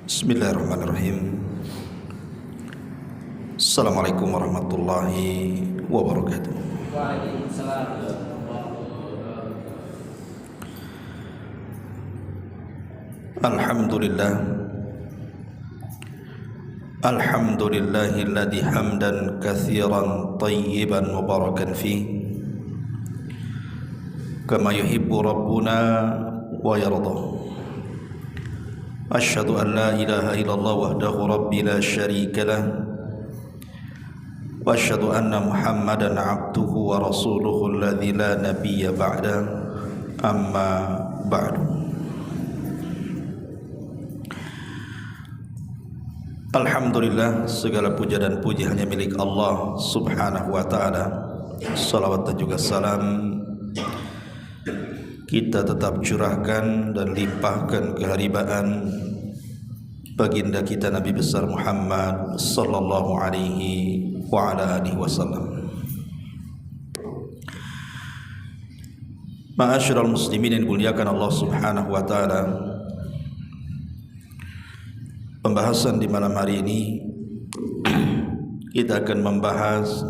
Bismillahirrahmanirrahim. Assalamualaikum warahmatullahi wabarakatuh. Waalaikumsalam. Alhamdulillah. Alhamdulillahilladzi hamdan katsiran tayyiban mubarakan fi kama yuhibbu rabbuna wa yarda. Asyhadu an la ilaha illallah wahdahu rabbi la syarika lah wa asyhadu anna Muhammadan abduhu wa rasuluhu alladzi la nabiyya ba'da, amma ba'du. Alhamdulillah, segala puja dan puji hanya milik Allah subhanahu wa ta'ala. Salawat dan juga salam kita tetap curahkan dan limpahkan keharibaan baginda kita Nabi besar Muhammad sallallahu alaihi wa ala alihi wasallam. Ma'asyiral muslimin yang dimuliakan Allah subhanahu wa ta'ala, pembahasan di malam hari ini kita akan membahas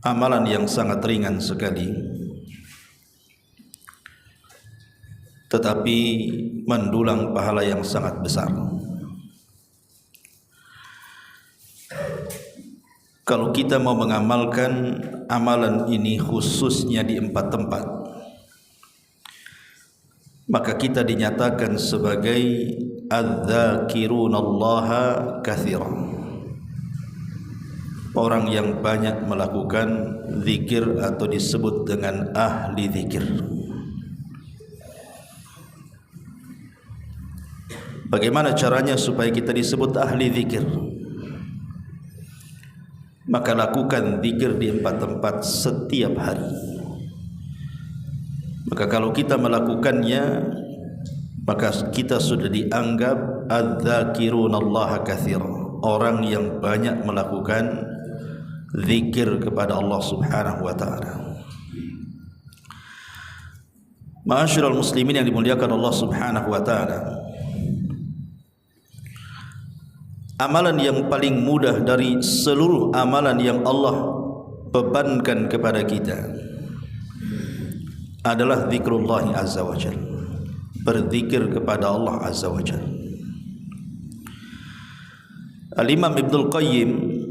amalan yang sangat ringan sekali, tetapi mendulang pahala yang sangat besar. Kalau kita mau mengamalkan amalan ini khususnya di 4 tempat, maka kita dinyatakan sebagai adz-dzakirunallaha katsiran, orang yang banyak melakukan zikir atau disebut dengan ahli zikir. Bagaimana caranya supaya kita disebut ahli zikir? Maka lakukan zikir di 4 tempat setiap hari. Maka kalau kita melakukannya, maka kita sudah dianggap adz-dzakirunallaha katsiran, orang yang banyak melakukan zikir kepada Allah subhanahu wa ta'ala. Ma'asyiral muslimin yang dimuliakan Allah subhanahu wa ta'ala, amalan yang paling mudah dari seluruh amalan yang Allah bebankan kepada kita adalah zikrullah azza wa jalla, berzikir kepada Allah azza wa jalla. Al-Imam Ibnul Qayyim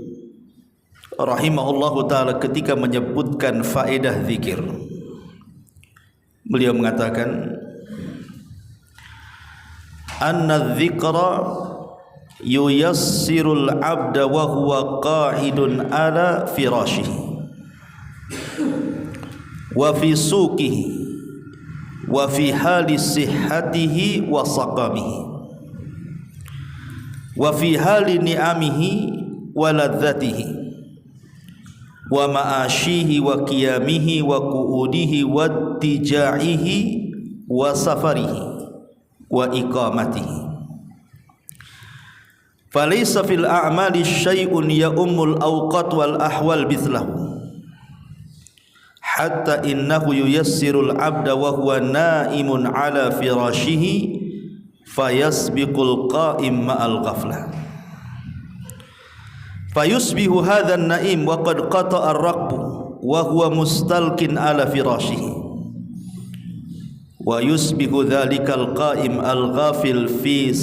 rahimahullahu ta'ala ketika menyebutkan faedah zikir, beliau mengatakan anna dzikra yuyassirul abda wa huwa qa'idun ala firashihi wa fi suqihi wa fi hali sihhatihi wa saqamihi wa fi hali ni'amihi wa ladzatihi wa ma'ashihi wa qiyamihi wa qu'udihi wa tija'ihi wa safarihi wa iqamatihi. Falaysa fil a'mali syai'un ya'ummul awqat wal ahwal mithlahu hatta innahu yuyassirul abda wa huwa na'imun ala firashihi fayasbiqul qa'im ma'al ghaflah fayusbihu hadhan na'im wa qad qata'a ar-raqbu wa huwa mustalkin ala firashihi wa yusbihu dhalikal qa'im al-ghafil fi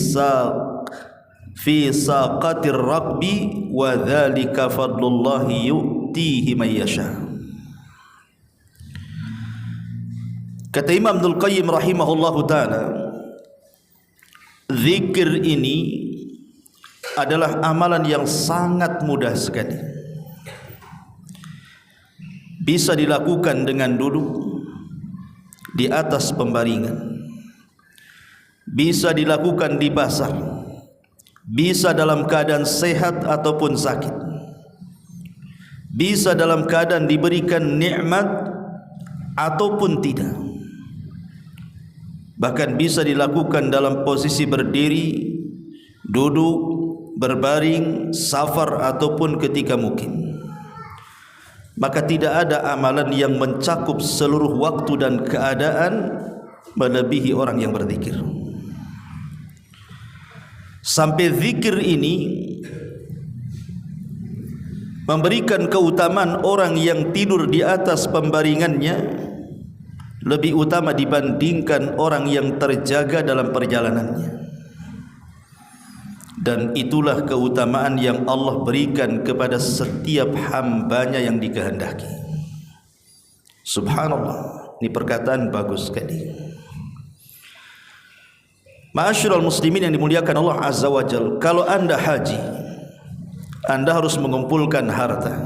saqatir raqbi wa dhalika fadlullahi yu'tihi man yasha. Kata Imam Ibnul Qayyim rahimahullahu ta'ala, zikir ini adalah amalan yang sangat mudah sekali. Bisa dilakukan dengan duduk di atas pembaringan, bisa dilakukan di pasar, bisa dalam keadaan sehat ataupun sakit, bisa dalam keadaan diberikan nikmat ataupun tidak, bahkan bisa dilakukan dalam posisi berdiri, duduk, berbaring, safar ataupun ketika mukim. Maka tidak ada amalan yang mencakup seluruh waktu dan keadaan melebihi orang yang berzikir. Sampai zikir ini memberikan keutamaan orang yang tidur di atas pembaringannya lebih utama dibandingkan orang yang terjaga dalam perjalanannya. Dan itulah keutamaan yang Allah berikan kepada setiap hambanya yang dikehendaki. Subhanallah, ini perkataan bagus sekali. Ma'asyiral muslimin yang dimuliakan Allah Azza wa Jalla, kalau anda haji, anda harus mengumpulkan harta,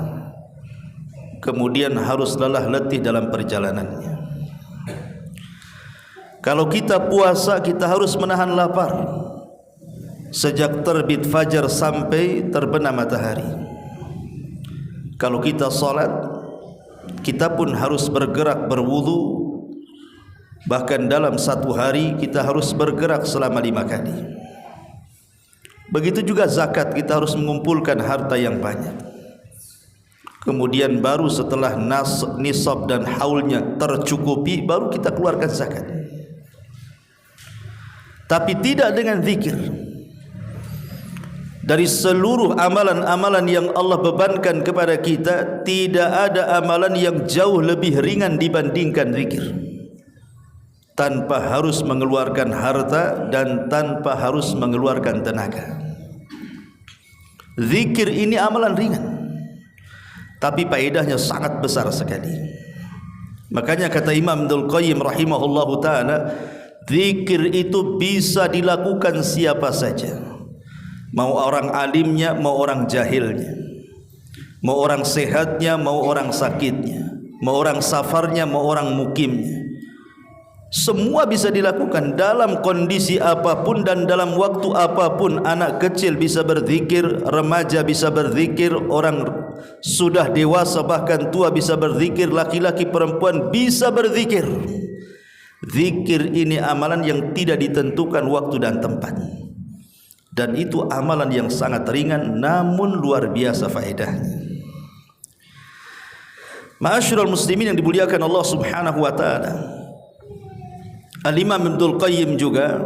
kemudian harus lelah letih dalam perjalanannya. Kalau kita puasa, kita harus menahan lapar sejak terbit fajar sampai terbenam matahari. Kalau kita salat, kita pun harus bergerak berwudu. Bahkan dalam satu hari kita harus bergerak selama 5 kali. Begitu juga zakat, kita harus mengumpulkan harta yang banyak. Kemudian baru setelah nisab dan haulnya tercukupi, baru kita keluarkan zakat. Tapi tidak dengan zikir. Dari seluruh amalan-amalan yang Allah bebankan kepada kita, tidak ada amalan yang jauh lebih ringan dibandingkan zikir. Tanpa harus mengeluarkan harta dan tanpa harus mengeluarkan tenaga. Zikir ini amalan ringan, tapi faedahnya sangat besar sekali. Makanya kata Imam Ibnul Qayyim rahimahullahu ta'ala, zikir itu bisa dilakukan siapa saja. Mau orang alimnya, mau orang jahilnya, mau orang sehatnya, mau orang sakitnya, mau orang safarnya, mau orang mukimnya. Semua bisa dilakukan dalam kondisi apapun dan dalam waktu apapun. Anak kecil bisa berzikir, remaja bisa berzikir, orang sudah dewasa bahkan tua bisa berzikir, laki-laki perempuan bisa berzikir. Zikir ini amalan yang tidak ditentukan waktu dan tempat. Dan itu amalan yang sangat ringan namun luar biasa faedahnya. Ma'asyiral muslimin yang dimuliakan Allah Subhanahu wa taala, Al-Imam Ibnul Qayyim juga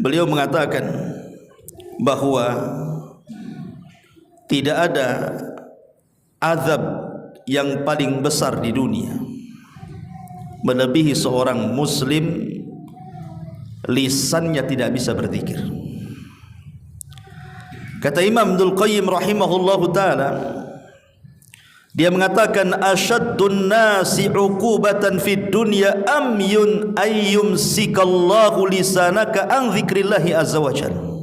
beliau mengatakan bahwa tidak ada azab yang paling besar di dunia melebihi seorang muslim lisannya tidak bisa berzikir. Kata Imam Ibnul Qayyim rahimahullahu ta'ala, dia mengatakan asyaddun nasi uqubatan fid dunya ayyumsikallahu lisanaka an dzikrillahi azza wajalla.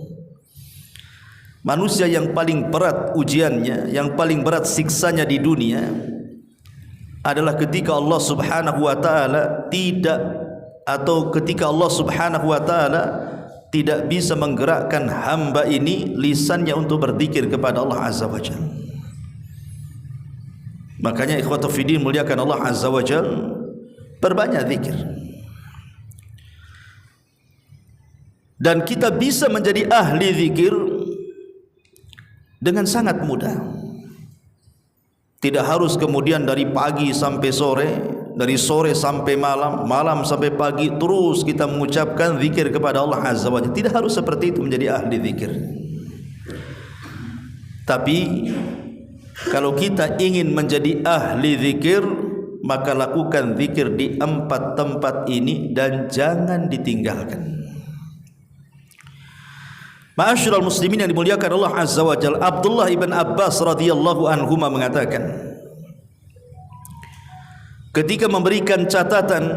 Manusia yang paling berat ujiannya, yang paling berat siksanya di dunia adalah ketika Allah Subhanahu wa taala ketika Allah Subhanahu wa taala tidak bisa menggerakkan hamba ini lisannya untuk berzikir kepada Allah Azza wa Jalla. Makanya ikhwatu fiddin muliakan Allah Azza wa Jalla, perbanyak zikir. Dan kita bisa menjadi ahli zikir dengan sangat mudah. Tidak harus kemudian dari pagi sampai sore, dari sore sampai malam, malam sampai pagi terus kita mengucapkan zikir kepada Allah Azza wa Jalla. Tidak harus seperti itu menjadi ahli zikir. Tapi kalau kita ingin menjadi ahli zikir, maka lakukan zikir di 4 tempat ini dan jangan ditinggalkan. Ma'asyiral muslimin yang dimuliakan Allah Azza wa Jalla, Abdullah ibn Abbas radhiyallahu anhuma mengatakan, ketika memberikan catatan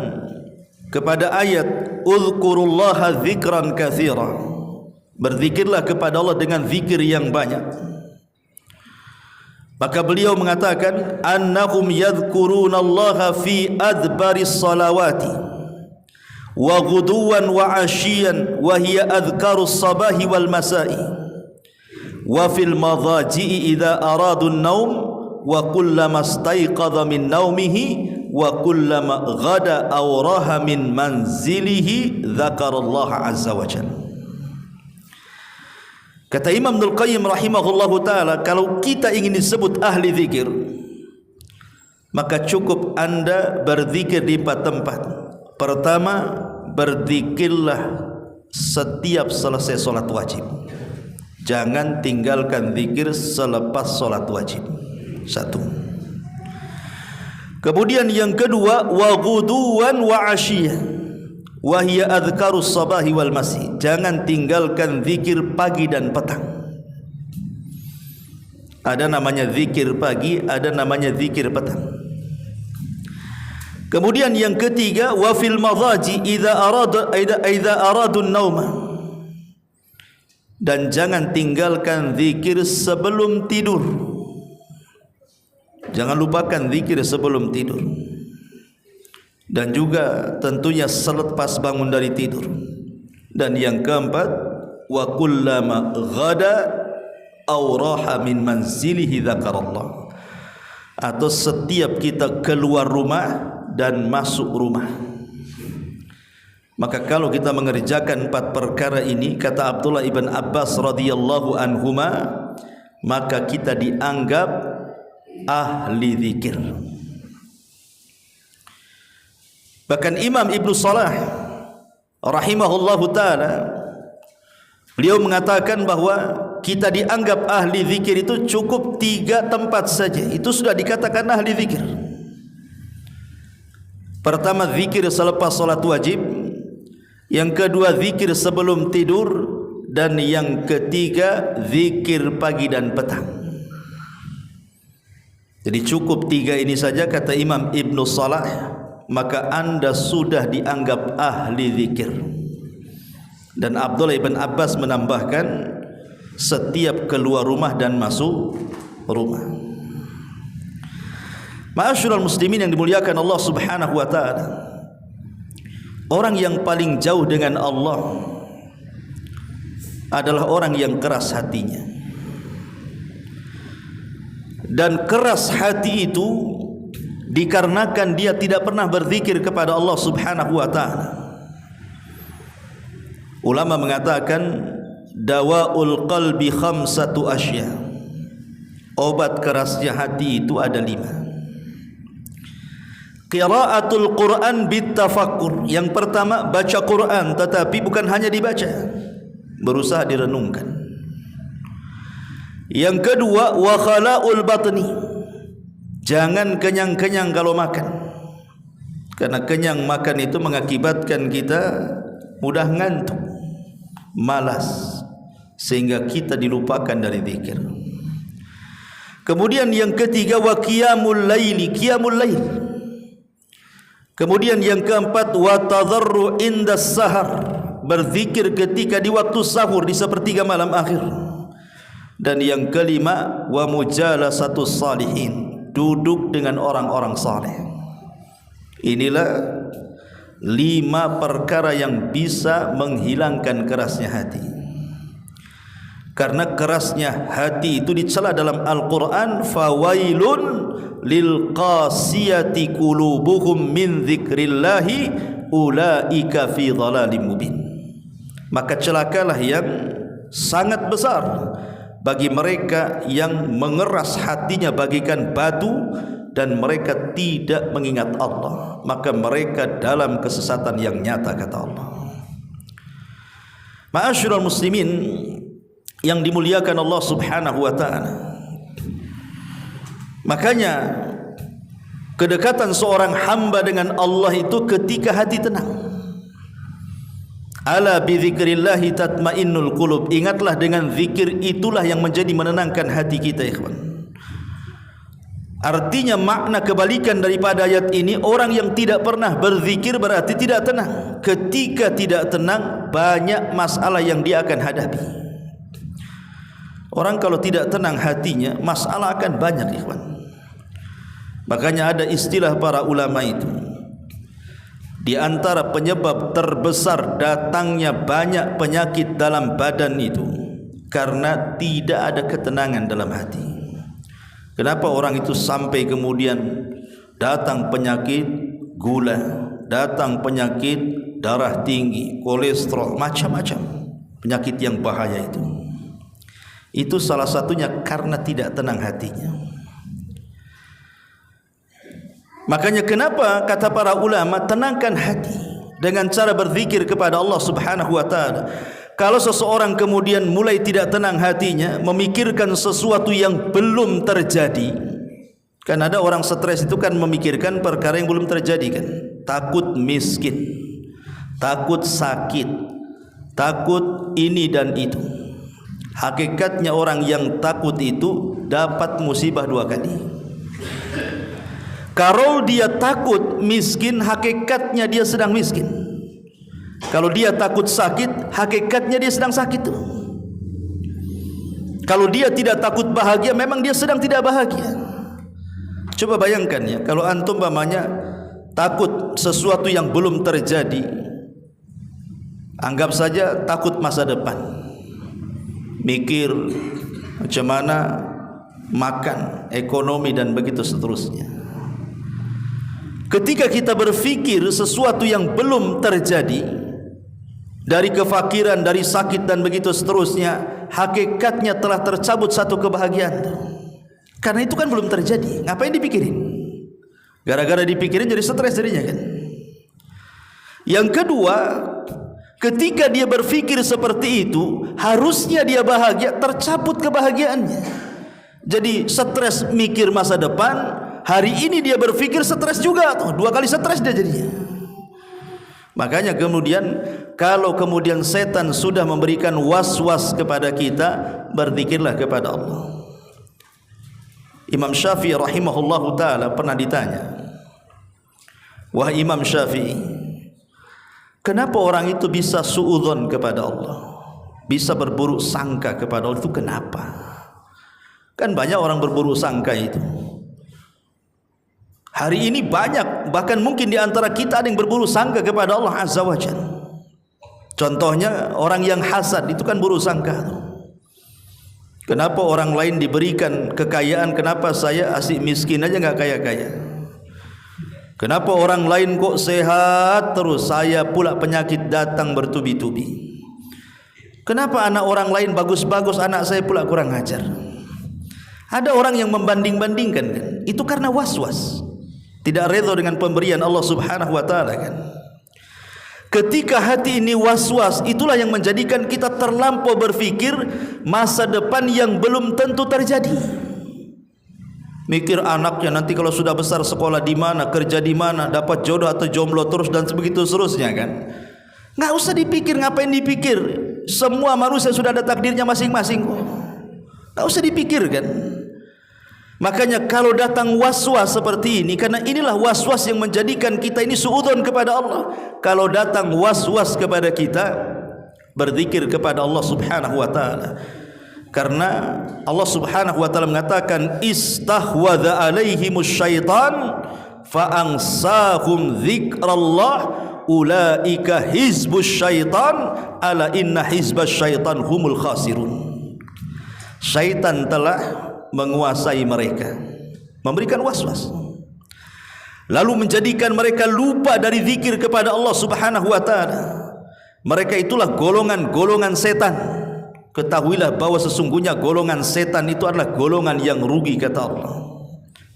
kepada ayat uzkurullaha dzikran katsira, berzikirlah kepada Allah dengan zikir yang banyak, maka beliau mengatakan annahum yadhkurunallaha fi adbaris salawati wa ghuduwan wa ashiyan wa hiya adhkarus sabahi wal masai wa fil madhaji'i idza aradu an-naum wa kullama istayqadha min naumihi wa kullama ghada aw raha min manzilihi dzakarallaha azza wa jalla. Kata Imam Ibnul Qayyim rahimahullahu ta'ala, kalau kita ingin disebut ahli zikir, maka cukup anda berzikir di 4 tempat. Pertama, berzikirlah setiap selesai solat wajib. Jangan tinggalkan zikir selepas solat wajib. Satu. Kemudian yang kedua, wa ghuduwan wa asyiyah wa hiya adhkarus sabahi wal masi. Jangan tinggalkan zikir pagi dan petang. Ada namanya zikir pagi, ada namanya zikir petang. Kemudian yang ketiga, wa fil madhaji idza aradun nauma. Dan jangan tinggalkan zikir sebelum tidur. Jangan lupakan zikir sebelum tidur. Dan juga tentunya selepas bangun dari tidur. Dan yang keempat, wa kullama ghada aw raha min manzilihi dzakarallah. Atau setiap kita keluar rumah dan masuk rumah. Maka kalau kita mengerjakan 4 perkara ini, kata Abdullah ibn Abbas radhiyallahu anhuma, maka kita dianggap ahli zikir. Bahkan Imam Ibnu Salah rahimahullahu taala, beliau mengatakan bahwa kita dianggap ahli zikir itu cukup 3 tempat saja, itu sudah dikatakan ahli zikir. Pertama, zikir selepas salat wajib. Yang kedua, zikir sebelum tidur. Dan yang ketiga, zikir pagi dan petang. Jadi cukup 3 ini saja, kata Imam Ibnu Salah, maka anda sudah dianggap ahli zikir. Dan Abdullah ibn Abbas menambahkan, setiap keluar rumah dan masuk rumah. Ma'asyiral muslimin yang dimuliakan Allah Subhanahu wa taala, orang yang paling jauh dengan Allah adalah orang yang keras hatinya. Dan keras hati itu dikarenakan dia tidak pernah berzikir kepada Allah Subhanahu wa taala. Ulama mengatakan, dawaul qalbi khamsatu asya. Obat kerasnya hati itu ada 5. Qiraatul Quran bitafakkur. Yang pertama, baca Quran, tetapi bukan hanya dibaca, berusaha direnungkan. Yang kedua, wa khala'ul batni. Jangan kenyang-kenyang kalau makan, karena kenyang makan itu mengakibatkan kita mudah ngantuk, malas, sehingga kita dilupakan dari zikir. Kemudian yang ketiga, wa qiyamul laili, qiyamul lail. Kemudian yang keempat, wa tadarru indas sahar, berzikir ketika di waktu sahur, di sepertiga malam akhir. Dan yang kelima, wa mujalasatus salihin, duduk dengan orang-orang saleh. Inilah 5 perkara yang bisa menghilangkan kerasnya hati. Karena kerasnya hati itu dicela dalam Al-Quran, fawailun lil qasiyati qulubuhum min dzikrillahi ulaika fi dhalalim mubin. Maka celakalah yang sangat besar bagi mereka yang mengeras hatinya bagaikan batu dan mereka tidak mengingat Allah, maka mereka dalam kesesatan yang nyata, kata Allah. Ma'asyiral muslimin yang dimuliakan Allah Subhanahu wa taala, makanya kedekatan seorang hamba dengan Allah itu ketika hati tenang. Ala bi dzikrillahi tatmainnul qulub. Ingatlah, dengan zikir itulah yang menjadi menenangkan hati kita, ikhwan. Artinya makna kebalikan daripada ayat ini, orang yang tidak pernah berzikir berarti tidak tenang. Ketika tidak tenang, banyak masalah yang dia akan hadapi. Orang kalau tidak tenang hatinya, masalah akan banyak, ikhwan. Makanya ada istilah para ulama itu, di antara penyebab terbesar datangnya banyak penyakit dalam badan itu karena tidak ada ketenangan dalam hati. Kenapa orang itu sampai kemudian datang penyakit gula, datang penyakit darah tinggi, kolesterol, macam-macam penyakit yang bahaya itu. Itu salah satunya karena tidak tenang hatinya. Makanya kenapa kata para ulama, tenangkan hati dengan cara berzikir kepada Allah Subhanahu wa taala. Kalau seseorang kemudian mulai tidak tenang hatinya, memikirkan sesuatu yang belum terjadi, kan ada orang stres itu kan memikirkan perkara yang belum terjadi kan. Takut miskin, takut sakit, takut ini dan itu. Hakikatnya orang yang takut itu dapat musibah 2 kali. Kalau dia takut miskin, hakikatnya dia sedang miskin. Kalau dia takut sakit, hakikatnya dia sedang sakit. Kalau dia tidak takut bahagia, memang dia sedang tidak bahagia. Coba bayangkan ya, kalau antum umpamanya takut sesuatu yang belum terjadi, anggap saja takut masa depan, mikir macam mana makan, ekonomi dan begitu seterusnya. Ketika kita berfikir sesuatu yang belum terjadi, dari kefakiran, dari sakit dan begitu seterusnya, hakikatnya telah tercabut satu kebahagiaan. Karena itu kan belum terjadi, ngapain dipikirin? Gara-gara dipikirin jadi stres jadinya kan. Yang kedua, ketika dia berfikir seperti itu, harusnya dia bahagia, tercabut kebahagiaannya. Jadi stres mikir masa depan, hari ini dia berfikir stres juga, 2 kali stres dia jadinya. Makanya kemudian kalau kemudian setan sudah memberikan was-was kepada kita, berzikirlah kepada Allah. Imam Syafi'i rahimahullahu ta'ala pernah ditanya, wahai Imam Syafi'i, kenapa orang itu bisa suudzon kepada Allah, bisa berburuk sangka kepada Allah, itu kenapa? Kan banyak orang berburuk sangka itu. Hari ini banyak, bahkan mungkin di antara kita ada yang berburuk sangka kepada Allah Azza wa Jalla. Contohnya orang yang hasad itu kan buruk sangka. Kenapa orang lain diberikan kekayaan, kenapa saya asik miskin aja nggak kaya-kaya? Kenapa orang lain kok sehat terus, saya pula penyakit datang bertubi-tubi? Kenapa anak orang lain bagus-bagus, anak saya pula kurang ajar? Ada orang yang membanding-bandingkan kan? Itu karena was-was, tidak redha dengan pemberian Allah Subhanahu wa taala kan. Ketika hati ini was-was, itulah yang menjadikan kita terlampau berfikir masa depan yang belum tentu terjadi. Mikir anaknya nanti kalau sudah besar sekolah di mana, kerja di mana, dapat jodoh atau jomblo terus dan begitu seterusnya kan. Nggak usah dipikir, ngapain dipikir? Semua manusia sudah ada takdirnya masing-masing. Nggak usah dipikir kan. Makanya kalau datang was-was seperti ini, karena inilah was-was yang menjadikan kita ini suudzon kepada Allah. Kalau datang was-was kepada kita, berzikir kepada Allah Subhanahu wa taala. Karena Allah Subhanahu wa taala mengatakan istahwadza alaihimus syaitan fa ansahum dzikrallah ulaika hizbus syaitan ala inna hizbas syaitan humul khasirun. Syaitan telah menguasai mereka, memberikan was-was, lalu menjadikan mereka lupa dari zikir kepada Allah Subhanahu wa taala. Mereka itulah golongan-golongan setan. Ketahuilah bahwa sesungguhnya golongan setan itu adalah golongan yang rugi, kata Allah.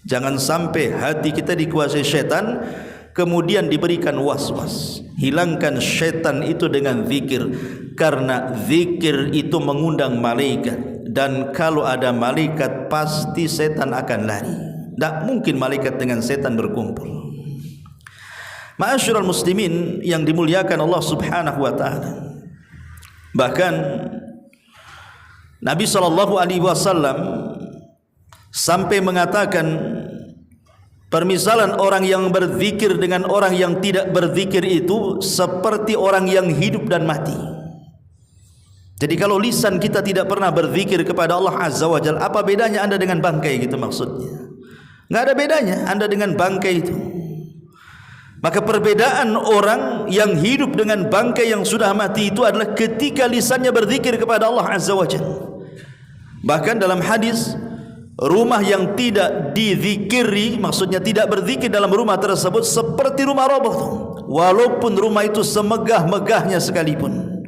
Jangan sampai hati kita dikuasai setan kemudian diberikan was-was. Hilangkan setan itu dengan zikir, karena zikir itu mengundang malaikat. Dan kalau ada malaikat pasti setan akan lari. Tak mungkin malaikat dengan setan berkumpul. Ma'asyiral muslimin yang dimuliakan Allah Subhanahu wa taala. Bahkan Nabi SAW sampai mengatakan permisalan orang yang berzikir dengan orang yang tidak berzikir itu seperti orang yang hidup dan mati. Jadi kalau lisan kita tidak pernah berzikir kepada Allah Azza wa Jalla, apa bedanya anda dengan bangkai gitu maksudnya? Nggak ada bedanya anda dengan bangkai itu. Maka perbedaan orang yang hidup dengan bangkai yang sudah mati itu adalah ketika lisannya berzikir kepada Allah Azza wa Jalla. Bahkan dalam hadis, rumah yang tidak dizikiri, maksudnya tidak berzikir dalam rumah tersebut seperti rumah roboh, walaupun rumah itu semegah-megahnya sekalipun.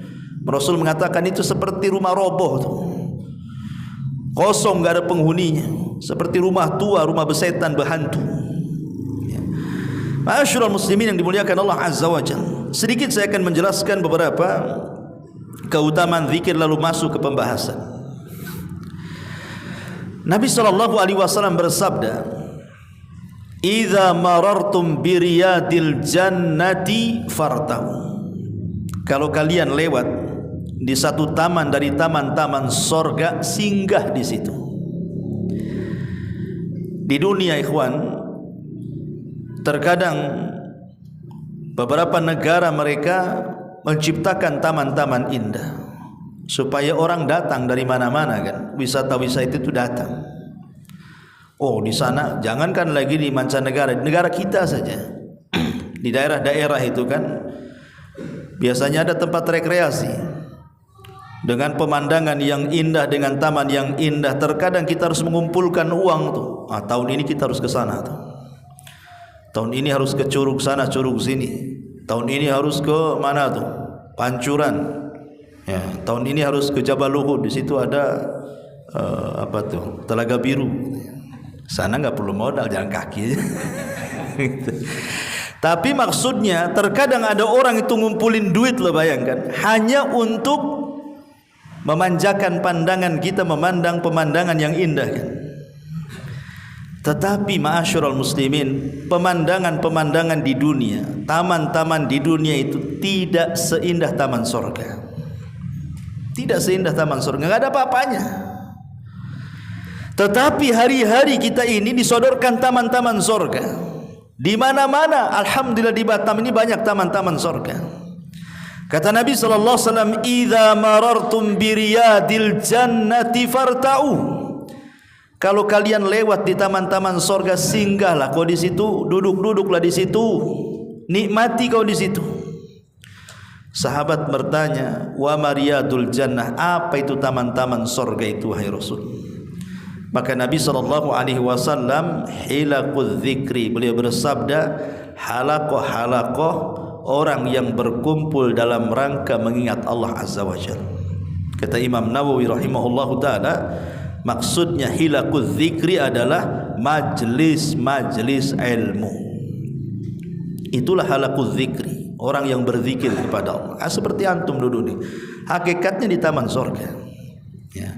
Rasul mengatakan itu seperti rumah roboh tuh, kosong, gak ada penghuninya, seperti rumah tua, rumah besetan, berhantu. Ma'asyiral muslimin yang dimuliakan Allah Azza wa Jalla, sedikit saya akan menjelaskan beberapa keutamaan zikir lalu masuk ke pembahasan. Nabi SAW bersabda, "Idza marartum bi riyadil jannati fartau." Kalau kalian lewat di satu taman dari taman-taman sorga, singgah di situ. Di dunia ikhwan, terkadang beberapa negara mereka menciptakan taman-taman indah supaya orang datang dari mana-mana kan, wisata-wisata itu datang. Oh, di sana jangankan lagi di mancanegara, di negara kita saja. Di daerah-daerah itu kan biasanya ada tempat rekreasi dengan pemandangan yang indah, dengan taman yang indah. Terkadang kita harus mengumpulkan uang tuh. Tahun ini kita harus ke sana tuh. Tahun ini harus ke curug sana, curug sini. Tahun ini harus ke mana tuh? Pancuran. Ya, tahun ini harus ke Jabal Uhud. Di situ ada apa tuh? Telaga Biru. Sana nggak perlu modal, jalan kaki. Tapi maksudnya terkadang ada orang itu ngumpulin duit, lo bayangkan, hanya untuk memanjakan pandangan kita, memandang pemandangan yang indah kan. Tetapi ma'asyiral muslimin, pemandangan-pemandangan di dunia, taman-taman di dunia itu tidak seindah taman surga. Tidak seindah taman surga, enggak ada apa-apanya. Tetapi hari-hari kita ini disodorkan taman-taman surga. Di mana-mana, alhamdulillah di Batam ini banyak taman-taman surga. Kata Nabi sallallahu alaihi wasallam, "Idza marartum bi riyadil jannati farta'u." Kalau kalian lewat di taman-taman surga, singgahlah kau di situ, duduk-duduklah di situ, nikmati kau di situ. Sahabat bertanya, "Wa mariyadul jannah?" Apa itu taman-taman surga itu wahai Rasul? Maka Nabi SAW hilaqul dzikri, beliau bersabda, halaqah-halaqah orang yang berkumpul dalam rangka mengingat Allah Azza wa Jalla. Kata Imam Nawawi rahimahullahu ta'ala, maksudnya hilaqul dzikri adalah majlis-majlis ilmu. Itulah halaqul dzikri, orang yang berzikir kepada Allah. Seperti antum duduk nih, hakikatnya di taman surga. Ya.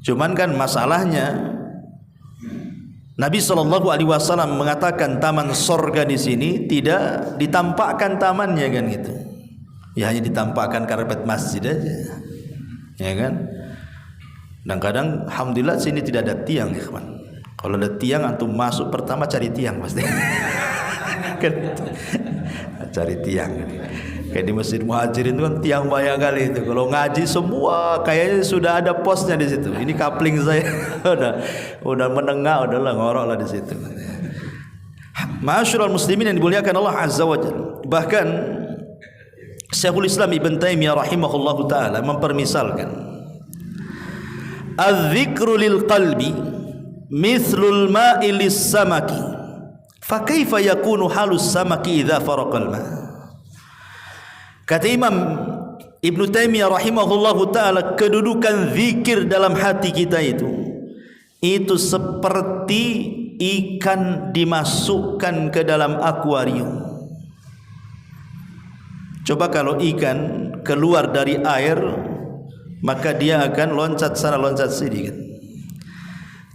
Cuman kan masalahnya Nabi SAW mengatakan taman surga di sini tidak ditampakkan tamannya kan gitu. Ya hanya ditampakkan karpet masjid aja. Ya kan? Dan kadang alhamdulillah sini tidak ada tiang ya kawan. Kalau ada tiang antum masuk pertama cari tiang pasti. Kan cari tiang. Kayak di Masjid Muhajirin itu kan tiang banyak kali itu. Kalau ngaji semua kayaknya sudah ada posnya di situ. Ini kapling saya udah menengah, udahlah ngorok lah di situ. Ma'asyiral muslimin yang dimuliakan Allah Azza wa Jalla. Bahkan Syekhul Islam Ibn Taimiyah rahimahullahu taala mempermisalkan, "Adz-dzikru lil qalbi mithlul ma'i lis-samaki. Fa kaifa yakunu halus samaki idza faraqal ma'?" Kata Imam Ibn Taimiyah rahimahullahu ta'ala, kedudukan zikir dalam hati kita itu seperti ikan dimasukkan ke dalam akuarium. Coba kalau ikan keluar dari air, maka dia akan loncat sana loncat sini kan.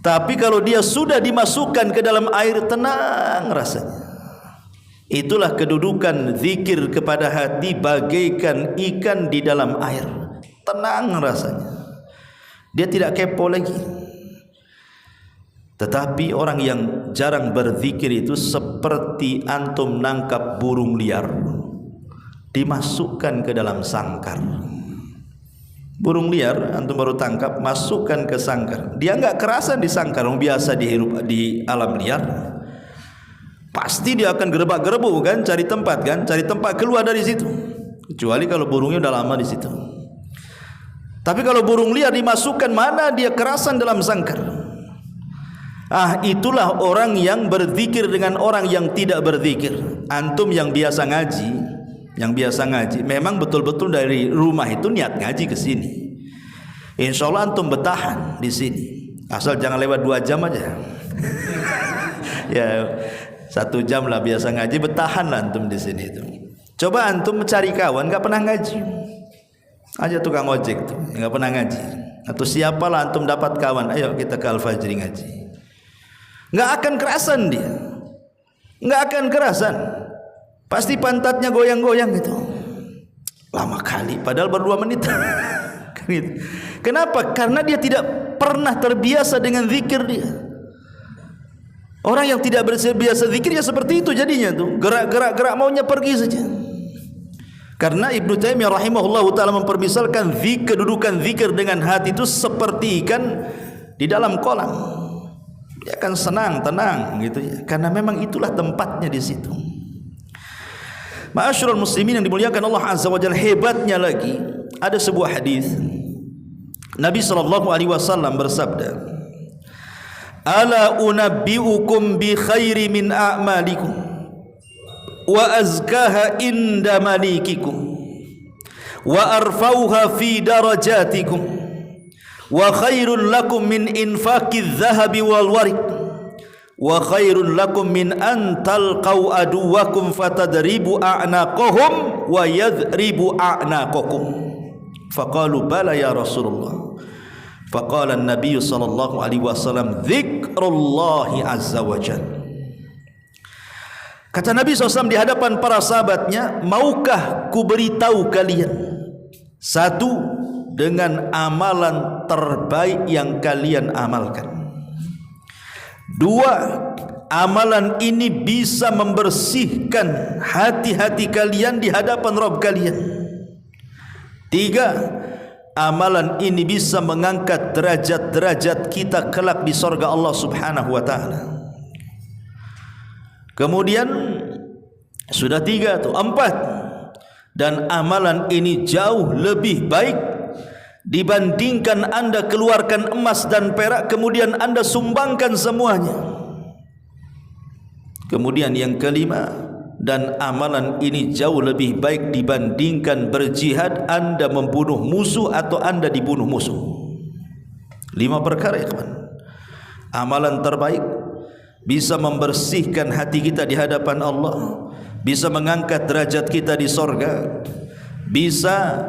Tapi kalau dia sudah dimasukkan ke dalam air, tenang rasanya. Itulah kedudukan zikir kepada hati, bagaikan ikan di dalam air, tenang rasanya. Dia tidak kepo lagi. Tetapi orang yang jarang berzikir itu seperti antum nangkap burung liar, dimasukkan ke dalam sangkar. Burung liar antum baru tangkap, masukkan ke sangkar. Dia enggak kerasan di sangkar, biasa dihirup di alam liar. Pasti dia akan gerebak-gerebuk kan, cari tempat keluar dari situ. Kecuali kalau burungnya udah lama di situ. Tapi kalau burung liar dimasukkan, mana dia kerasan dalam sangkar. Itulah orang yang berzikir dengan orang yang tidak berzikir. Antum yang biasa ngaji, memang betul-betul dari rumah itu niat ngaji ke sini. Insya Allah antum bertahan di sini. Asal jangan lewat 2 jam aja. Ya. 1 jam lah biasa ngaji, bertahan lah antum di sini itu. Coba antum mencari kawan nggak pernah ngaji, aja tukang ojek tuh nggak pernah ngaji, atau siapalah antum dapat kawan, ayo kita ke Al-Fajri ngaji, nggak akan kerasan dia, nggak akan kerasan, pasti pantatnya goyang-goyang gitu, lama kali, padahal baru 2 menit. Kenapa? Karena dia tidak pernah terbiasa dengan zikir dia. Orang yang tidak berbiasa zikirnya seperti itu jadinya tuh, gerak maunya pergi saja. Karena Ibnu Taimiyah rahimahullahu taala mempermisalkan kedudukan zikir dengan hati itu seperti ikan di dalam kolam. Dia akan senang, tenang gitu ya. Karena memang itulah tempatnya di situ. Ma'asyiral muslimin yang dimuliakan Allah Azza wa Jalla, hebatnya lagi ada sebuah hadis Nabi SAW bersabda, ala unabbiukum bi khairi min a'malikum wa azkaha inda malikikum wa arfauha fi darajatikum wa khairun lakum min infaqiz zahabi wal warik wa khairun lakum min an talqau aduwakum fatadribu a'naqahum wa yadribu a'naqakum. Faqalu bala ya Rasulullah. Faqala an-nabiy sallallahu alaihi wasallam dzikrullahi azza wa jalla. Kata Nabi SAW di hadapan para sahabatnya, maukah ku beritahu kalian satu dengan amalan terbaik yang kalian amalkan. 2, amalan ini bisa membersihkan hati-hati kalian di hadapan Rabb kalian. 3, amalan ini bisa mengangkat derajat-derajat kita kelak di surga Allah Subhanahu wa taala. Kemudian sudah 3 tuh, 4, dan amalan ini jauh lebih baik dibandingkan Anda keluarkan emas dan perak kemudian Anda sumbangkan semuanya. Kemudian yang 5, dan amalan ini jauh lebih baik dibandingkan berjihad Anda membunuh musuh atau Anda dibunuh musuh. 5 perkara ya kawan. Amalan terbaik bisa membersihkan hati kita di hadapan Allah, bisa mengangkat derajat kita di sorga, bisa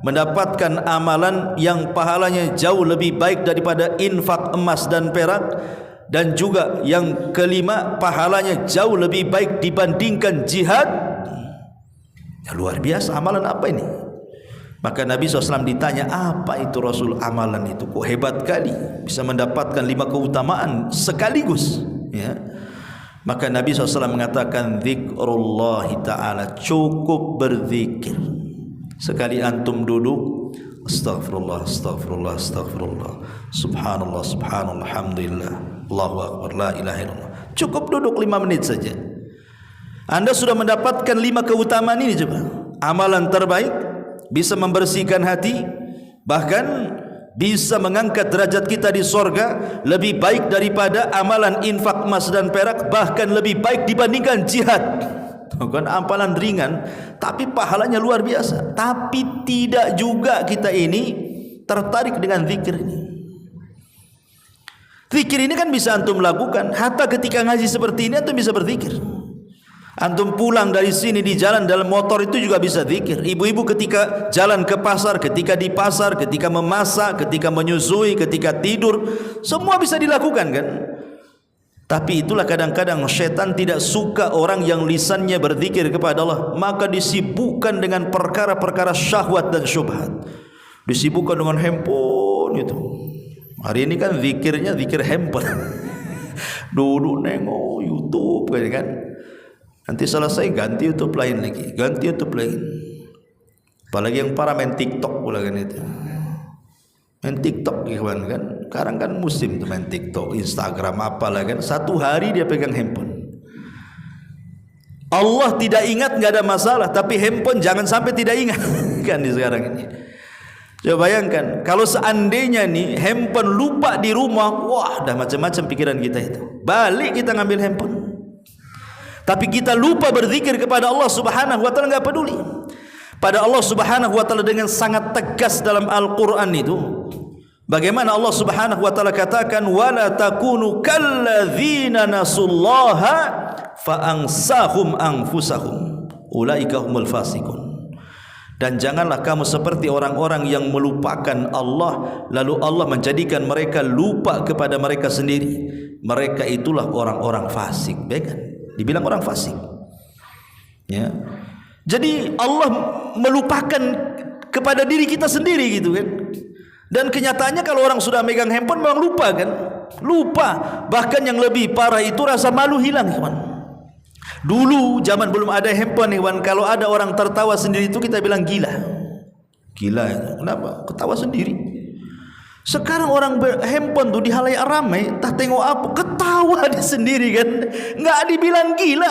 mendapatkan amalan yang pahalanya jauh lebih baik daripada infak emas dan perak, dan juga yang 5, pahalanya jauh lebih baik dibandingkan jihad. Ya, luar biasa, amalan apa ini? Maka Nabi SAW ditanya, apa itu Rasul amalan itu? Kok hebat kali bisa mendapatkan 5 keutamaan sekaligus ya? Maka Nabi SAW mengatakan, zikrullahi ta'ala, cukup berzikir. Sekali antum duduk, astaghfirullah, astaghfirullah, astaghfirullah, subhanallah, subhanallah, alhamdulillah, Allahu akbar, la ilaha illallah. Cukup duduk 5 menit saja, Anda sudah mendapatkan 5 keutamaan ini. Coba, amalan terbaik bisa membersihkan hati, bahkan bisa mengangkat derajat kita di sorga, lebih baik daripada amalan infak emas dan perak, bahkan lebih baik dibandingkan jihad. Bukan amalan ringan, tapi pahalanya luar biasa. Tapi tidak juga kita ini tertarik dengan zikir ini. Zikir ini kan bisa antum lakukan hatta ketika ngaji seperti ini, antum bisa berzikir. Antum pulang dari sini di jalan dalam motor itu juga bisa zikir. Ibu-ibu ketika jalan ke pasar, ketika di pasar, ketika memasak, ketika menyusui, ketika tidur, semua bisa dilakukan kan? Tapi itulah kadang-kadang syaitan tidak suka orang yang lisannya berzikir kepada Allah, maka disibukkan dengan perkara-perkara syahwat dan syubhat. Disibukkan dengan handphone itu. Hari ini kan zikirnya zikir handphone. Dulu nengok YouTube kan. Nanti selesai ganti YouTube lain lagi, ganti YouTube lain. Apalagi yang para main TikTok pula kan itu. Main TikTok kawan kan. Sekarang kan musim tuh main TikTok, Instagram apalah kan. Satu hari dia pegang handphone. Allah tidak ingat nggak ada masalah, tapi handphone jangan sampai tidak ingat kan di sekarang ini. Coba bayangkan kalau seandainya nih handphone lupa di rumah, wah dah macam-macam pikiran kita itu. Balik kita ngambil handphone. Tapi kita lupa berzikir kepada Allah Subhanahu wa taala, enggak peduli. Pada Allah Subhanahu wa taala dengan sangat tegas dalam Al-Qur'an itu. Bagaimana Allah Subhanahu wa taala katakan, wala takunu kalladzina nasullaha fa ansahum anfusahum ulaika humul fasiqun. Dan janganlah kamu seperti orang-orang yang melupakan Allah, lalu Allah menjadikan mereka lupa kepada mereka sendiri. Mereka itulah orang-orang fasik. Baik kan? Dibilang orang fasik. Ya. Jadi Allah melupakan kepada diri kita sendiri gitu kan. Dan kenyataannya kalau orang sudah megang handphone memang lupa kan? Lupa. Bahkan yang lebih parah itu rasa malu hilang, kawan. Dulu zaman belum ada handphone, kawan, kalau ada orang tertawa sendiri itu kita bilang gila. Gila itu. Kenapa? Ketawa sendiri. Sekarang orang handphone tuh di halayak ramai, tak tengok apa, ketawa dia sendiri kan. Enggak dibilang gila,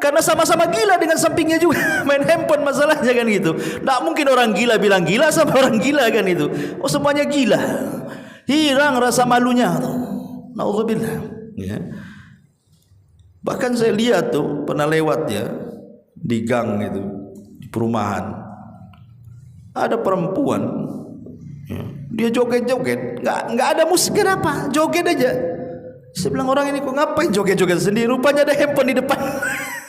karena sama-sama gila dengan sampingnya juga main handphone, masalahnya kan gitu. Tak mungkin orang gila bilang gila sama orang gila kan itu. Oh, semuanya gila. Hilang rasa malunya tuh. Nauzubillah. Ya. Bahkan saya lihat tuh, pernah lewat ya di gang itu, di perumahan, ada perempuan, ya, dia joget-joget, nggak ada musik, kenapa? Joget aja. Saya bilang, orang ini kok ngapain joget-joget sendiri? Rupanya ada handphone di depan.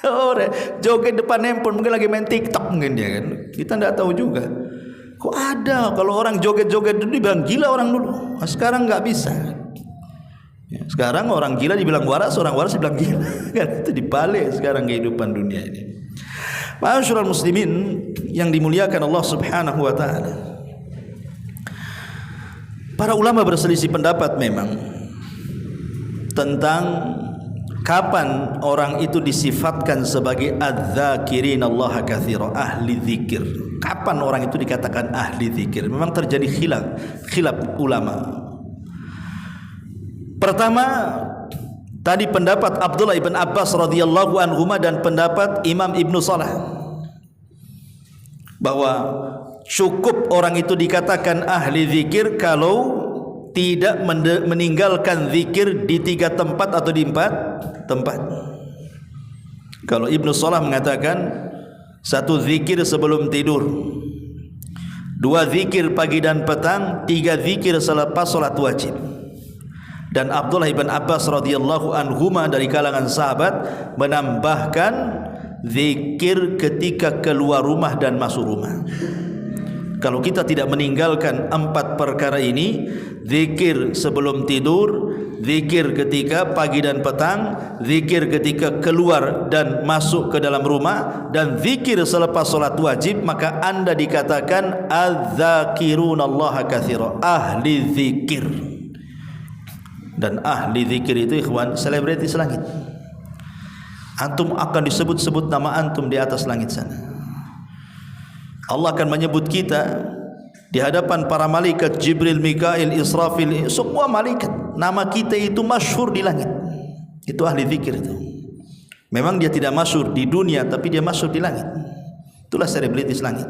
Oh, joget depan handphone, mungkin lagi main TikTok mungkin dia kan. Kita nggak tahu juga. Kok ada? Kalau orang joget-joget dulu dibilang gila orang dulu. Nah, sekarang nggak bisa. Ya, sekarang orang gila dibilang waras, orang waras dibilang gila. Kan itu dibalik sekarang kehidupan dunia ini. Ma'asyiral muslimin yang dimuliakan Allah Subhanahu wa taala. Para ulama berselisih pendapat memang tentang kapan orang itu disifatkan sebagai adz-dzakirin Allah katsira, ahli zikir. Kapan orang itu dikatakan ahli zikir? Memang terjadi khilaf ulama. Pertama, tadi pendapat Abdullah ibn Abbas radhiyallahu anhuma dan pendapat Imam Ibnu Salah bahwa cukup orang itu dikatakan ahli zikir kalau tidak meninggalkan zikir di 3 tempat atau di 4 tempat. Kalau Ibnu Salah mengatakan 1 zikir sebelum tidur, 2 zikir pagi dan petang, 3 zikir selepas salat wajib. Dan Abdullah ibn Abbas radhiyallahu anhuma dari kalangan sahabat menambahkan zikir ketika keluar rumah dan masuk rumah. Kalau kita tidak meninggalkan 4 perkara ini, zikir sebelum tidur, zikir ketika pagi dan petang, zikir ketika keluar dan masuk ke dalam rumah, dan zikir selepas salat wajib, maka anda dikatakan adz-dzakirunallaha katsira, ahli zikir. Dan ahli zikir itu ikhwan selebritis langit. Antum akan disebut-sebut nama antum di atas langit sana. Allah akan menyebut kita di hadapan para malaikat Jibril, Mikail, Israfil, semua malaikat. Nama kita itu masyhur di langit. Itu ahli zikir itu. Memang dia tidak masyhur di dunia, tapi dia masyhur di langit. Itulah selebritis langit.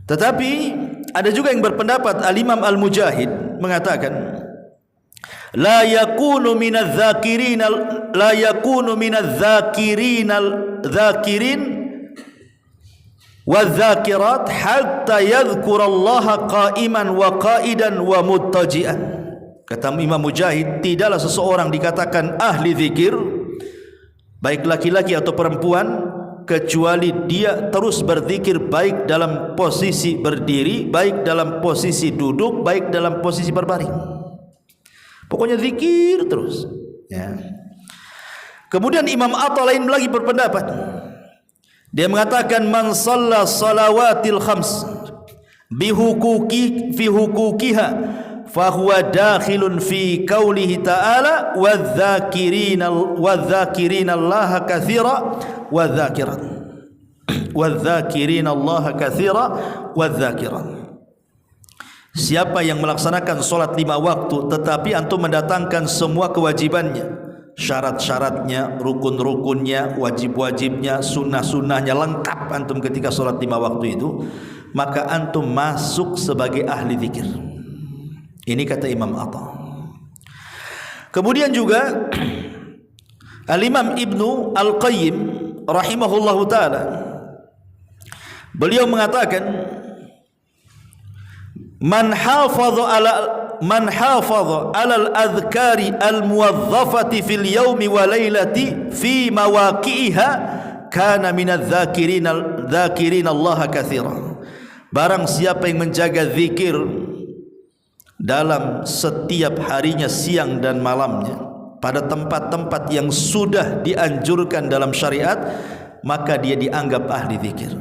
Tetapi ada juga yang berpendapat, Al-Imam Al-Mujahid mengatakan, la yakunu minadz-dzakirin wadz-dzakirat hatta yadhkurallaha qa'iman wa qa'idan wa muttaji'an. Kata Imam Mujahid, tidaklah seseorang dikatakan ahli zikir, baik laki-laki atau perempuan, kecuali dia terus berzikir baik dalam posisi berdiri, baik dalam posisi duduk, baik dalam posisi berbaring. Pokoknya zikir terus, ya. Kemudian Imam Atta lain lagi berpendapat. Dia mengatakan man shalla salawatil khams fi huquqiha fa huwa dakhilun fi qaulihi ta'ala wadh-dhakirina Allaha katsira wadh-dhakirina Allaha katsira wadh-dhakirat. Siapa yang melaksanakan solat 5 waktu tetapi antum mendatangkan semua kewajibannya, syarat-syaratnya, rukun-rukunnya, wajib-wajibnya, sunnah-sunnahnya lengkap antum ketika solat 5 waktu itu, maka antum masuk sebagai ahli zikir. Ini kata Imam Atta. Kemudian juga Al-Imam Ibnu Al-Qayyim rahimahullahu ta'ala, beliau mengatakan man hafadha man hafadha 'alal adhkari al-muwazzafati fil yawmi wa lailati fi mawaqi'iha kana minadz dzakirin Allah katsiran. Barang siapa yang menjaga zikir dalam setiap harinya, siang dan malamnya, pada tempat-tempat yang sudah dianjurkan dalam syariat, maka dia dianggap ahli zikir.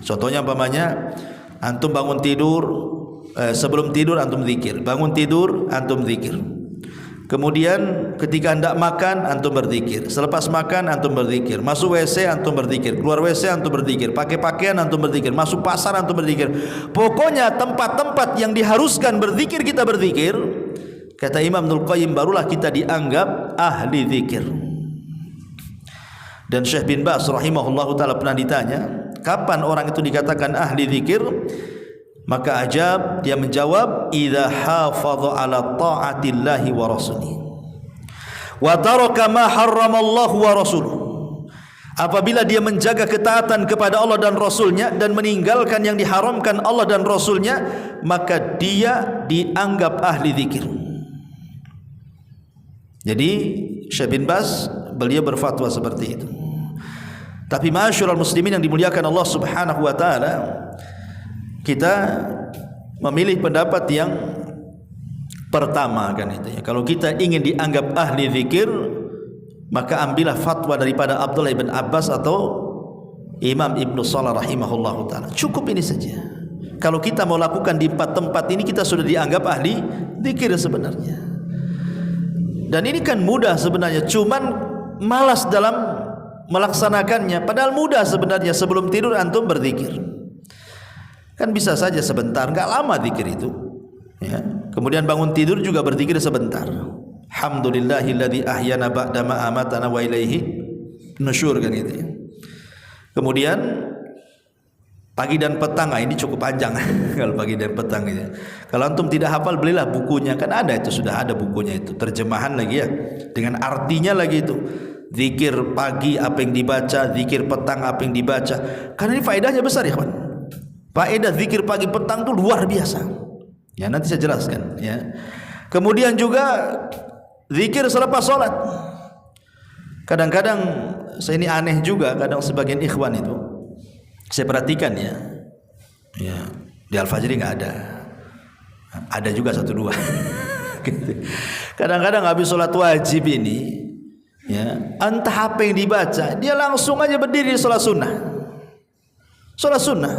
Contohnya umpamanya antum bangun tidur, sebelum tidur antum zikir, bangun tidur antum zikir. Kemudian ketika hendak makan antum berzikir, selepas makan antum berzikir, masuk WC antum berzikir, keluar WC antum berzikir, pakai pakaian antum berzikir, masuk pasar antum berzikir. Pokoknya tempat-tempat yang diharuskan berzikir kita berzikir. Kata Imam Ibnul Qayyim, barulah kita dianggap ahli zikir. Dan Syekh bin Baz rahimahullahu taala pernah ditanya, kapan orang itu dikatakan ahli zikir? Maka ajab, dia menjawab, idza hafadha ala taatillahi wa rasulih wa taraka ma harramallahu wa rasuluh. Apabila dia menjaga ketaatan kepada Allah dan Rasulnya dan meninggalkan yang diharamkan Allah dan Rasulnya, maka dia dianggap ahli zikir. Jadi Syekh bin Baz beliau berfatwa seperti itu. Tapi ma'asyiral muslimin yang dimuliakan Allah Subhanahu wa taala, kita memilih pendapat yang pertama kan itu ya. Kalau kita ingin dianggap ahli zikir, maka ambillah fatwa daripada Abdullah bin Abbas atau Imam Ibnu Salah rahimahullahu taala. Cukup ini saja. Kalau kita mau lakukan di 4 tempat ini, kita sudah dianggap ahli zikir sebenarnya. Dan ini kan mudah sebenarnya, cuman malas dalam melaksanakannya. Padahal mudah sebenarnya. Sebelum tidur antum berzikir, kan bisa saja sebentar, enggak lama zikir itu ya. Kemudian bangun tidur juga berzikir sebentar. Alhamdulillahilladzi ahyana ba'da ma amatana wa ilaihi nusyur kan gitu ya. Kemudian pagi dan petang, ini cukup panjang kalau pagi dan petang gitu. Kalau antum tidak hafal, belilah bukunya, kan ada itu, sudah ada bukunya itu, terjemahan lagi ya, dengan artinya lagi itu. Zikir pagi apa yang dibaca, zikir petang apa yang dibaca. Karena ini faedahnya besar ya kawan. Faedah zikir pagi petang itu luar biasa. Ya, nanti saya jelaskan ya. Kemudian juga zikir selepas sholat. Kadang-kadang saya ini aneh juga, kadang sebagian ikhwan itu saya perhatikan ya. Ya, di Al-Fajri nggak ada. Ada juga 1-2. Kadang-kadang habis sholat wajib ini, ya, entah apa yang dibaca, dia langsung aja berdiri sholat sunnah. Sholat sunnah.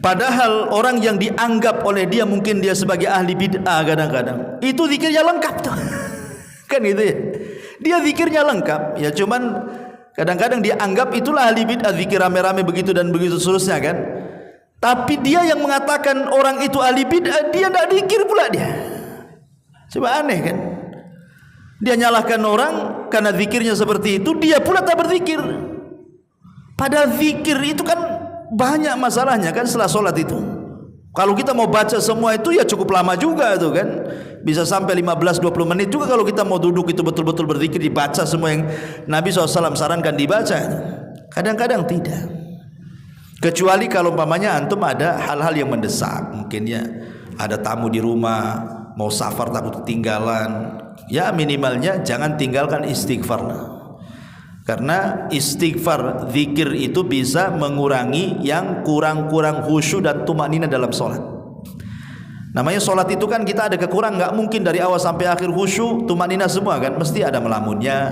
Padahal orang yang dianggap oleh dia, mungkin dia sebagai ahli bid'ah, kadang-kadang itu zikirnya lengkap tuh. Kan gitu ya. Dia zikirnya lengkap ya, cuman kadang-kadang dianggap itulah ahli bid'ah, zikir rame-rame begitu dan begitu seterusnya kan. Tapi dia yang mengatakan orang itu ahli bid'ah, dia tidak zikir pula dia. Coba aneh kan. Dia nyalahkan orang karena zikirnya seperti itu, dia pula tak berzikir. Padahal zikir itu kan banyak masalahnya kan setelah sholat itu. Kalau kita mau baca semua itu ya cukup lama juga itu kan. Bisa sampai 15-20 menit juga kalau kita mau duduk itu betul-betul berzikir, dibaca semua yang Nabi SAW sarankan dibaca. Kadang-kadang tidak. Kecuali kalau umpamanya antum ada hal-hal yang mendesak, mungkin ya ada tamu di rumah, mau safar takut ketinggalan, ya minimalnya jangan tinggalkan istighfar. Karena istighfar, zikir itu bisa mengurangi yang kurang-kurang khusyuk dan tumanina dalam sholat. Namanya sholat itu kan kita ada kekurangan, nggak mungkin dari awal sampai akhir khusyuk, tumanina semua kan, mesti ada melamunnya,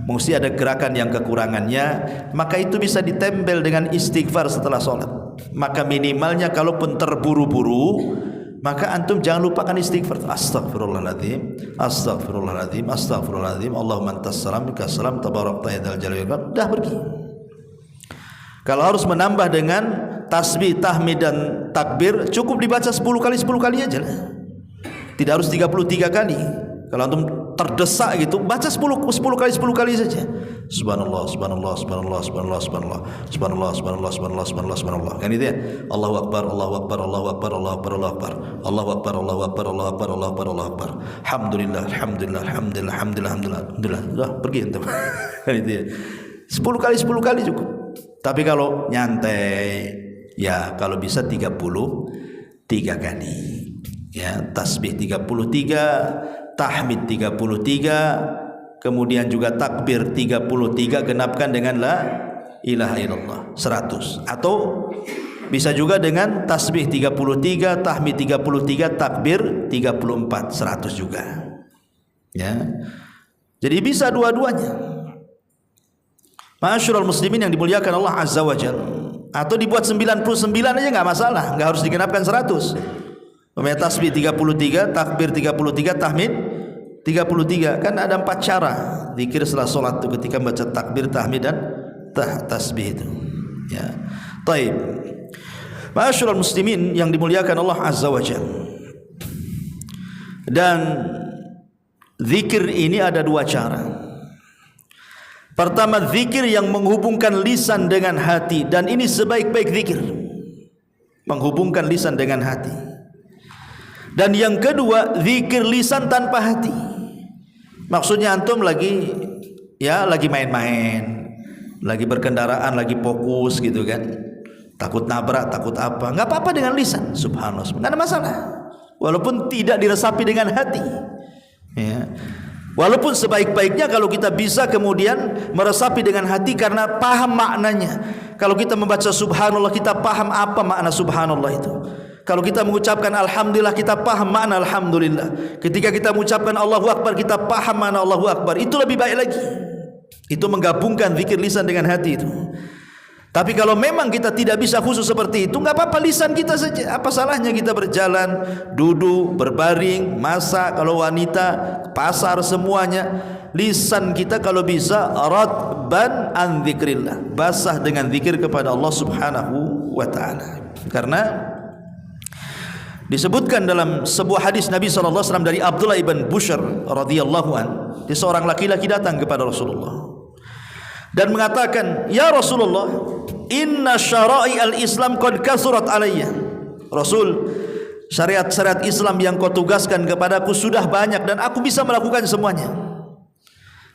mesti ada gerakan yang kekurangannya. Maka itu bisa ditempel dengan istighfar setelah sholat. Maka minimalnya kalaupun terburu-buru, maka antum jangan lupakan istighfar. Astaghfirullahaladzim, astaghfirullahaladzim, astaghfirullahaladzim, Allahumma antas salam minkas salam tabarakta ya dzal jalali wal ikram. Dah pergi. Kalau harus menambah dengan tasbih, tahmid dan takbir, cukup dibaca 10 kali aja lah. Tidak harus 33 kali. Kalau antum terdesak gitu, baca 10 kali saja. Subhanallah, subhanallah, subhanallah, subhanallah, subhanallah, subhanallah, subhanallah, subhanallah, subhanallah, subhanallah. Kan itu ya. Allahu akbar, Allahu akbar, Allahu akbar, Allahu akbar, Allahu akbar. Allahu akbar, Allahu akbar, Allahu akbar, Allahu akbar, Allahu akbar. Alhamdulillah, alhamdulillah, alhamdulillah, alhamdulillah, alhamdulillah. Sudah pergi antum. Kan itu ya. 10 kali cukup. Tapi kalau nyantai, ya kalau bisa 33 kali. Ya, tasbih 33, tahmid 33, kemudian juga takbir 33 genapkan dengan la ilaha illallah 100. Atau bisa juga dengan tasbih 33, tahmid 33, takbir 34, 100 juga. Ya. Jadi bisa dua-duanya. Ma'asyiral muslimin yang dimuliakan Allah Azza wa Jalla. Atau dibuat 99 aja enggak masalah, enggak harus digenapkan 100. Memang tasbih 33, takbir 33, tahmid 33. Kan ada 4 cara zikir setelah salat itu ketika baca takbir, tahmid dan tasbih itu. Ya. Baik. Ma'asyiral muslimin yang dimuliakan Allah Azza wa Jalla. Dan zikir ini ada 2 cara. Pertama, zikir yang menghubungkan lisan dengan hati, dan ini sebaik-baik zikir, menghubungkan lisan dengan hati. Dan yang kedua, zikir lisan tanpa hati. Maksudnya antum lagi main-main, lagi berkendaraan, lagi fokus gitu kan, takut nabrak, takut apa, enggak apa-apa dengan lisan, subhanallah, enggak ada masalah, walaupun tidak diresapi dengan hati. Ya. Walaupun sebaik-baiknya kalau kita bisa kemudian meresapi dengan hati karena paham maknanya. Kalau kita membaca subhanallah, kita paham apa makna subhanallah itu. Kalau kita mengucapkan alhamdulillah, kita paham makna alhamdulillah. Ketika kita mengucapkan Allahu Akbar, kita paham makna Allahu Akbar. Itu lebih baik lagi. Itu menggabungkan zikir lisan dengan hati itu. Tapi kalau memang kita tidak bisa khusus seperti itu, enggak apa-apa lisan kita saja. Apa salahnya kita berjalan, duduk, berbaring, masak, kalau wanita, pasar, semuanya. Lisan kita kalau bisa radban an dzikrillah, basah dengan zikir kepada Allah Subhanahu wa taala. Karena disebutkan dalam sebuah hadis Nabi sallallahu alaihi wasallam dari Abdullah ibn Bushr radhiyallahu an, seorang laki-laki datang kepada Rasulullah dan mengatakan, "Ya Rasulullah, inna syara'i al-Islam qad kasurat alayya." Rasul, syariat-syariat Islam yang kau tugaskan kepadaku sudah banyak dan aku bisa melakukan semuanya.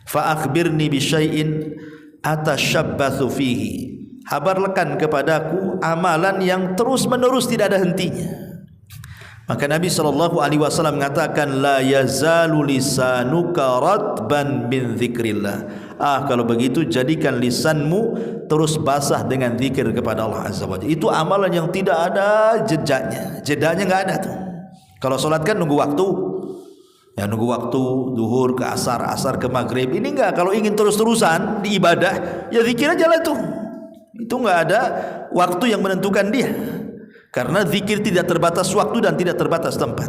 Fa akhbirni bi syai'in atashabbathu fihi. Habarkan kepadaku amalan yang terus-menerus tidak ada hentinya. Maka Nabi SAW mengatakan, la yazalu lisanuka radban min dzikrillah. Kalau begitu jadikan lisanmu terus basah dengan zikir kepada Allah Azza wa Jalla. Itu amalan yang tidak ada jedanya enggak ada tuh. Kalau salat kan nunggu waktu. Ya, nunggu waktu zuhur ke asar, asar ke maghrib. Ini enggak, kalau ingin terus-terusan di ibadah, ya zikir aja lah tuh. Itu enggak ada waktu yang menentukan dia. Karena zikir tidak terbatas waktu dan tidak terbatas tempat.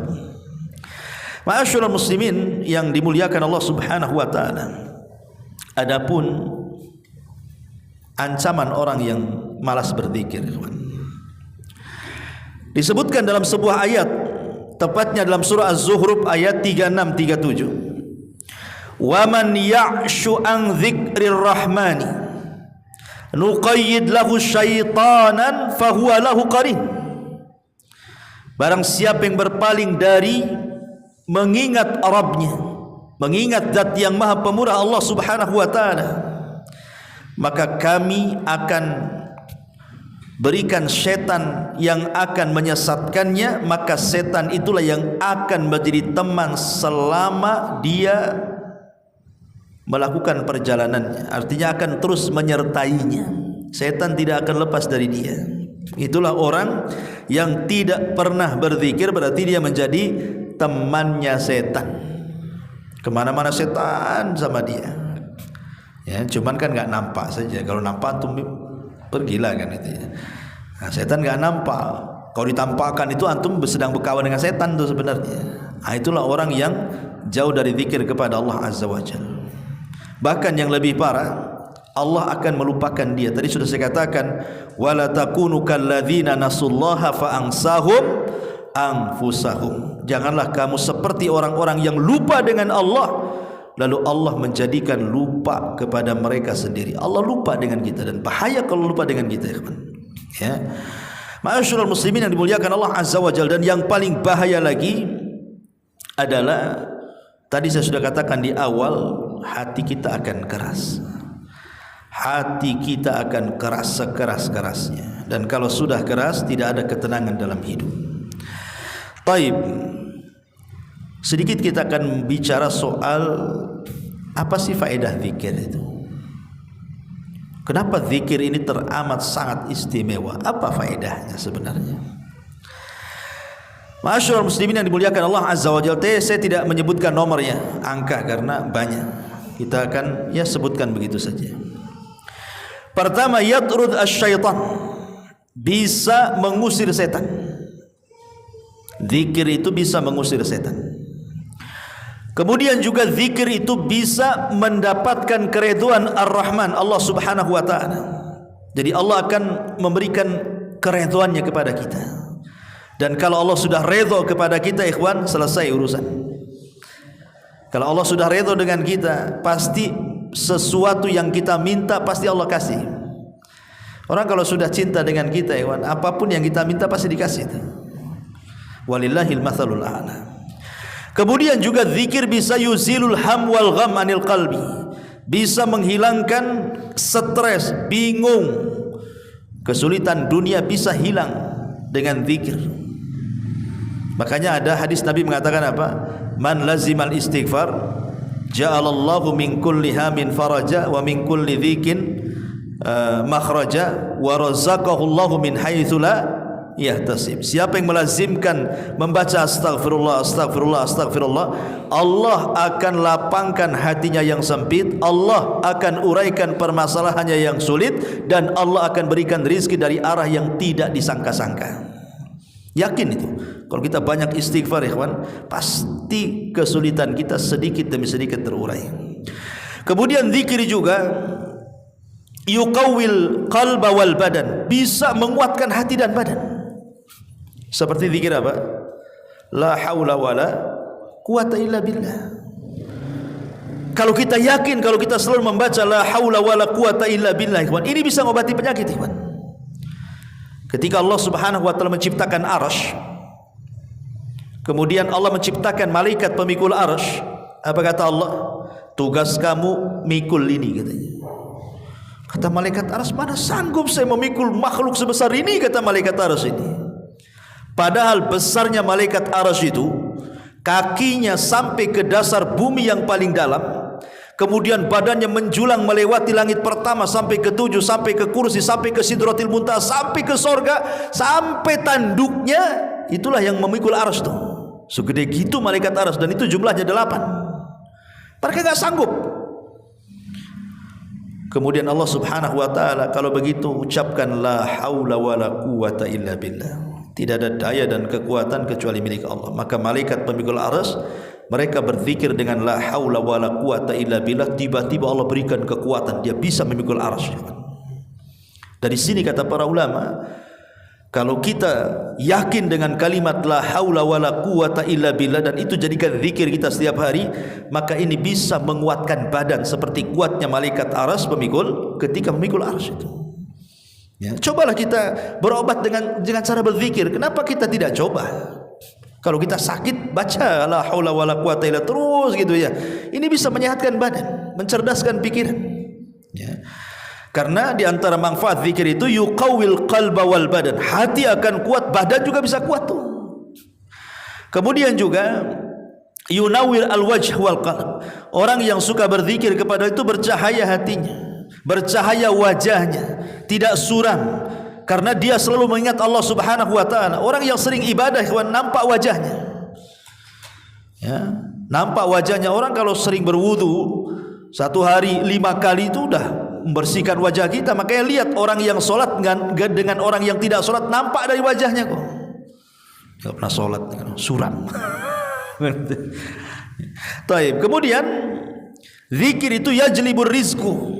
Ma'asyiral muslimin yang dimuliakan Allah Subhanahu wa taala. Adapun ancaman orang yang malas berzikir, disebutkan dalam sebuah ayat, tepatnya dalam surah Az-Zukhruf ayat 36 37. Wa man ya'shu an dzikrir rahmani nuqayyid lahu syaitanan fahuwa lahu qarin. Barang siapa yang berpaling dari mengingat Rabbnya, mengingat zat yang maha pemurah Allah Subhanahu wa ta'ala, maka kami akan berikan setan yang akan menyesatkannya. Maka setan itulah yang akan menjadi teman selama dia melakukan perjalanannya. Artinya akan terus menyertainya. Setan tidak akan lepas dari dia. Itulah orang yang tidak pernah berzikir, berarti dia menjadi temannya setan. Kemana-mana setan sama dia. Ya, cuman kan nggak nampak saja. Kalau nampak antum pergilah kan itu ya. Nah, setan nggak nampak. Kalau ditampakkan itu antum sedang berkawan dengan setan itu sebenarnya. Nah, itulah orang yang jauh dari zikir kepada Allah Azza wa Jalla. Bahkan yang lebih parah, Allah akan melupakan dia. Tadi sudah saya katakan, wala takunu kalladzina nasullaha fa ansahum anfusahum. Janganlah kamu seperti orang-orang yang lupa dengan Allah, lalu Allah menjadikan lupa kepada mereka sendiri. Allah lupa dengan kita, dan bahaya kalau lupa dengan kita, ya. Ma'asyiral muslimin yang dimuliakan Allah Azza wa Jalla. Dan yang paling bahaya lagi adalah, tadi saya sudah katakan di awal, hati kita akan keras. Hati kita akan keras sekeras-kerasnya, dan kalau sudah keras tidak ada ketenangan dalam hidup. Taib. sedikit kita akan bicara soal apa sih faedah zikir itu. Kenapa zikir ini teramat sangat istimewa? Apa faedahnya sebenarnya? Ma'asyiral muslimin yang dimuliakan Allah Azza wa Jalla, saya tidak menyebutkan nomornya, angka, karena banyak. Kita akan sebutkan begitu saja. Pertama, yatrud asyaitan, bisa mengusir setan. Zikir itu bisa mengusir setan. Kemudian juga zikir itu bisa mendapatkan keridhaan Ar-Rahman, Allah Subhanahu wa taala. Jadi Allah akan memberikan keridhaannya kepada kita. Dan kalau Allah sudah redha kepada kita, ikhwan, selesai urusan. Kalau Allah sudah redha dengan kita, pasti sesuatu yang kita minta pasti Allah kasih. Orang kalau sudah cinta dengan kita, ikhwan, apapun yang kita minta pasti dikasih. Walillahil matsalul a'la. Kemudian juga zikir bisa yuzilul ham wal gham anil qalbi, bisa menghilangkan stres, bingung, kesulitan dunia bisa hilang dengan zikir. Makanya ada hadis Nabi mengatakan apa? Man lazimal istighfar ja'alallahu min kulli hamin faraja wa min kulli dhikin makhraja wa razaqahu Allahu min haitsu la yahtasib. Siapa yang melazimkan membaca astagfirullah, astagfirullah, astagfirullah, Allah akan lapangkan hatinya yang sempit, Allah akan uraikan permasalahannya yang sulit, dan Allah akan berikan rizki dari arah yang tidak disangka-sangka. Yakin itu. Kalau kita banyak istighfar, ikhwan, pasti kesulitan kita sedikit demi sedikit terurai. Kemudian zikir juga yuqawwil qalba wal badan, bisa menguatkan hati dan badan. Seperti zikir apa? La haula wala quwata illa billah. Kalau kita yakin, kalau kita selalu membaca la haula wala quwata illa billah, ikhwan, ini bisa mengobati penyakit, ikhwan. Ketika Allah Subhanahu wa taala menciptakan arsy, kemudian Allah menciptakan malaikat pemikul arsy, apa kata Allah? Tugas kamu mikul ini, katanya. Kata malaikat arsy, mana sanggup saya memikul makhluk sebesar ini, kata malaikat arsy ini. Padahal besarnya malaikat arsy itu, kakinya sampai ke dasar bumi yang paling dalam, kemudian badannya menjulang melewati langit pertama sampai ke 7, sampai ke kursi, sampai ke sidratil muntaha, sampai ke sorga, sampai tanduknya, itulah yang memikul arsy itu. Segede gitu malaikat arsy, dan itu jumlahnya 8. Mereka gak sanggup. Kemudian Allah Subhanahu wa taala, kalau begitu ucapkan la haula wala quwata illa billah. Tidak ada daya dan kekuatan kecuali milik Allah. Maka malaikat pemikul arsy, mereka berzikir dengan la haula wala quwata illa billah, tiba-tiba Allah berikan kekuatan, dia bisa memikul arsy. Dari sini kata para ulama, kalau kita yakin dengan kalimat la haula wala quwata illa billah, dan itu jadikan zikir kita setiap hari, maka ini bisa menguatkan badan seperti kuatnya malaikat arsy pemikul ketika memikul arsy itu. Ya, cobalah kita berobat dengan cara berzikir. Kenapa kita tidak coba? Kalau kita sakit, baca la haula wala quwata illa terus gitu ya. Ini bisa menyehatkan badan, mencerdaskan pikiran. Ya. Karena di antara manfaat zikir itu yuqawwil qalba wal badan. Hati akan kuat, badan juga bisa kuat tuh. Kemudian juga yunawwir al-wajh wal qalb. Orang yang suka berzikir kepada itu bercahaya hatinya, bercahaya wajahnya, tidak suram, karena dia selalu mengingat Allah Subhanahu wa taala. Orang yang sering ibadah, ikhwan, nampak wajahnya. Ya, nampak wajahnya. Orang kalau sering berwudu satu hari 5 kali itu udah membersihkan wajah kita. Makanya lihat orang yang sholat dengan orang yang tidak sholat, nampak dari wajahnya kok. Tidak pernah sholat, suram. Taib. Kemudian zikir itu yajlibur rizku,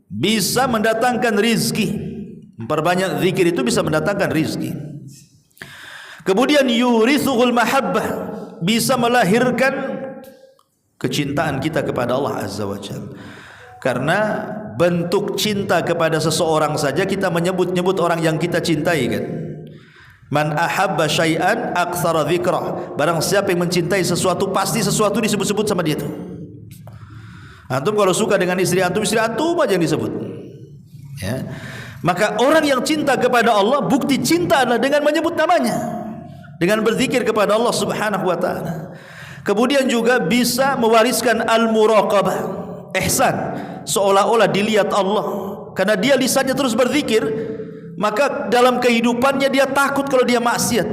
bisa mendatangkan rizki. Memperbanyak zikir itu bisa mendatangkan rizki. Kemudian yurithuhul mahabbah, bisa melahirkan kecintaan kita kepada Allah Azza wa Jalla. Karena bentuk cinta kepada seseorang saja kita menyebut-nyebut orang yang kita cintai, kan. Man ahabba syai'an aktsara dzikrah. Barang siapa yang mencintai sesuatu, pasti sesuatu disebut-sebut sama dia tuh. Antum kalau suka dengan istri antum aja yang disebut. Ya. Maka orang yang cinta kepada Allah, bukti cinta adalah dengan menyebut namanya, dengan berzikir kepada Allah Subhanahu wa taala. Kemudian juga bisa mewariskan al-muraqabah, ihsan, seolah-olah dilihat Allah. Karena dia lisannya terus berzikir, maka dalam kehidupannya dia takut kalau dia maksiat.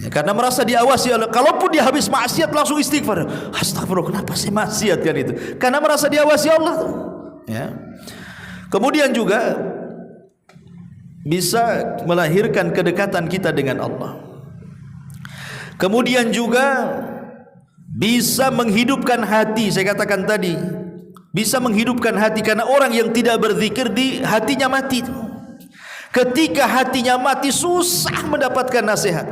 Ya, karena merasa diawasi oleh, kalaupun dia habis maksiat langsung istighfar. Astagfirullah, kenapa saya maksiat kan itu? Karena merasa diawasi Allah tuh. Ya. Kemudian juga bisa melahirkan kedekatan kita dengan Allah. Kemudian juga bisa menghidupkan hati. Saya katakan tadi, bisa menghidupkan hati, karena orang yang tidak berzikir di hatinya mati. Ketika hatinya mati susah mendapatkan nasihat.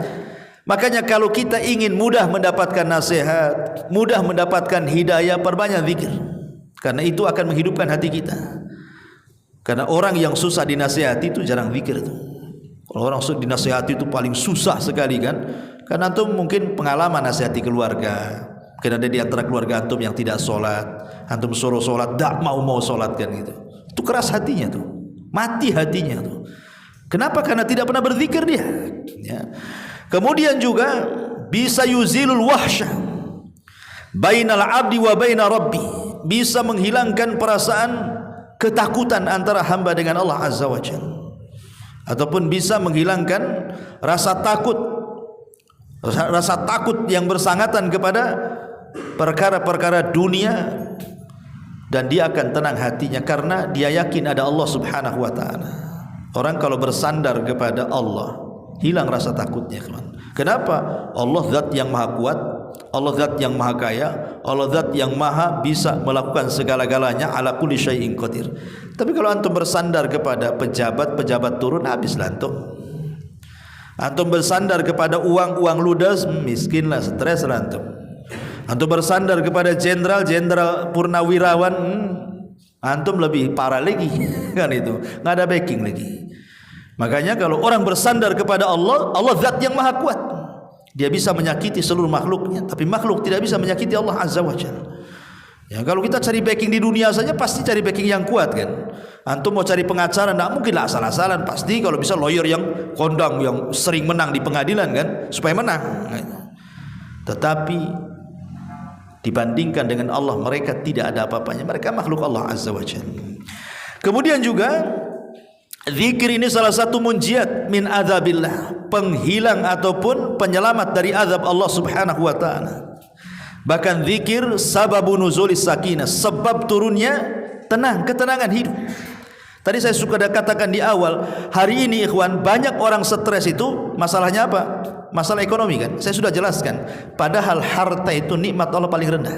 Makanya kalau kita ingin mudah mendapatkan nasihat, mudah mendapatkan hidayah, perbanyak zikir. Karena itu akan menghidupkan hati kita. Karena orang yang susah dinasihati itu jarang zikir itu. Kalau orang dinasihati itu paling susah sekali kan. Karena antum mungkin pengalaman nasihati keluarga. Karena ada di antara keluarga antum yang tidak sholat, antum suruh sholat, tak mau sholat kan gitu. Itu keras hatinya tuh, mati hatinya tuh. Kenapa? Karena tidak pernah berzikir dia. Ya. Kemudian juga bisa yuzilul wahsyah bainal abdi wa baina rabbi, bisa menghilangkan perasaan ketakutan antara hamba dengan Allah Azza wa Jalla, ataupun bisa menghilangkan rasa takut yang bersangatan kepada perkara-perkara dunia, dan dia akan tenang hatinya karena dia yakin ada Allah Subhanahu wa taala. Orang kalau bersandar kepada Allah, hilang rasa takutnya, kawan. Kenapa? Allah zat yang maha kuat, Allah zat yang maha kaya, Allah zat yang maha bisa melakukan segala-galanya, ala kulli syai'in qadir. Tapi kalau antum bersandar kepada pejabat turun, habislah antum. Antum bersandar kepada uang ludas, miskinlah, streslah antum. Antum bersandar kepada jenderal purnawirawan, antum lebih parah lagi kan itu, nggak ada backing lagi. Makanya kalau orang bersandar kepada Allah, Allah zat yang maha kuat, dia bisa menyakiti seluruh makhluknya, tapi makhluk tidak bisa menyakiti Allah Azza wa Jalla. Ya, kalau kita cari backing di dunia saja pasti cari backing yang kuat kan. Antum mau cari pengacara, tidak mungkinlah asal-asalan, pasti kalau bisa lawyer yang kondang, yang sering menang di pengadilan kan, supaya menang. Tetapi dibandingkan dengan Allah, mereka tidak ada apa-apanya, mereka makhluk Allah Azza wa Jalla. Kemudian juga zikir ini salah satu munjiat min adzabillah, penghilang ataupun penyelamat dari azab Allah Subhanahu wa taala. Bahkan zikir sababun nuzulis sakinah, sebab turunnya ketenangan hidup. Tadi saya suka katakan di awal, hari ini ikhwan, banyak orang stres itu masalahnya apa? Masalah ekonomi kan? Saya sudah jelaskan. Padahal harta itu nikmat Allah paling rendah.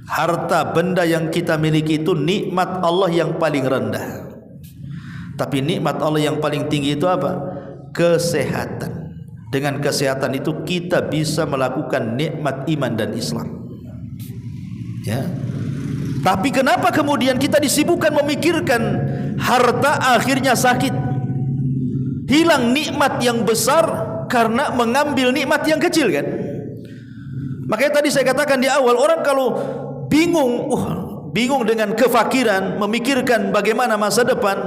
Harta benda yang kita miliki itu nikmat Allah yang paling rendah. Tapi nikmat Allah yang paling tinggi itu apa? Kesehatan. Dengan kesehatan itu kita bisa melakukan nikmat iman dan Islam. Ya. Tapi kenapa kemudian kita disibukkan memikirkan harta, akhirnya sakit? Hilang nikmat yang besar karena mengambil nikmat yang kecil kan? Makanya tadi saya katakan di awal, orang kalau bingung dengan kefakiran, memikirkan bagaimana masa depan,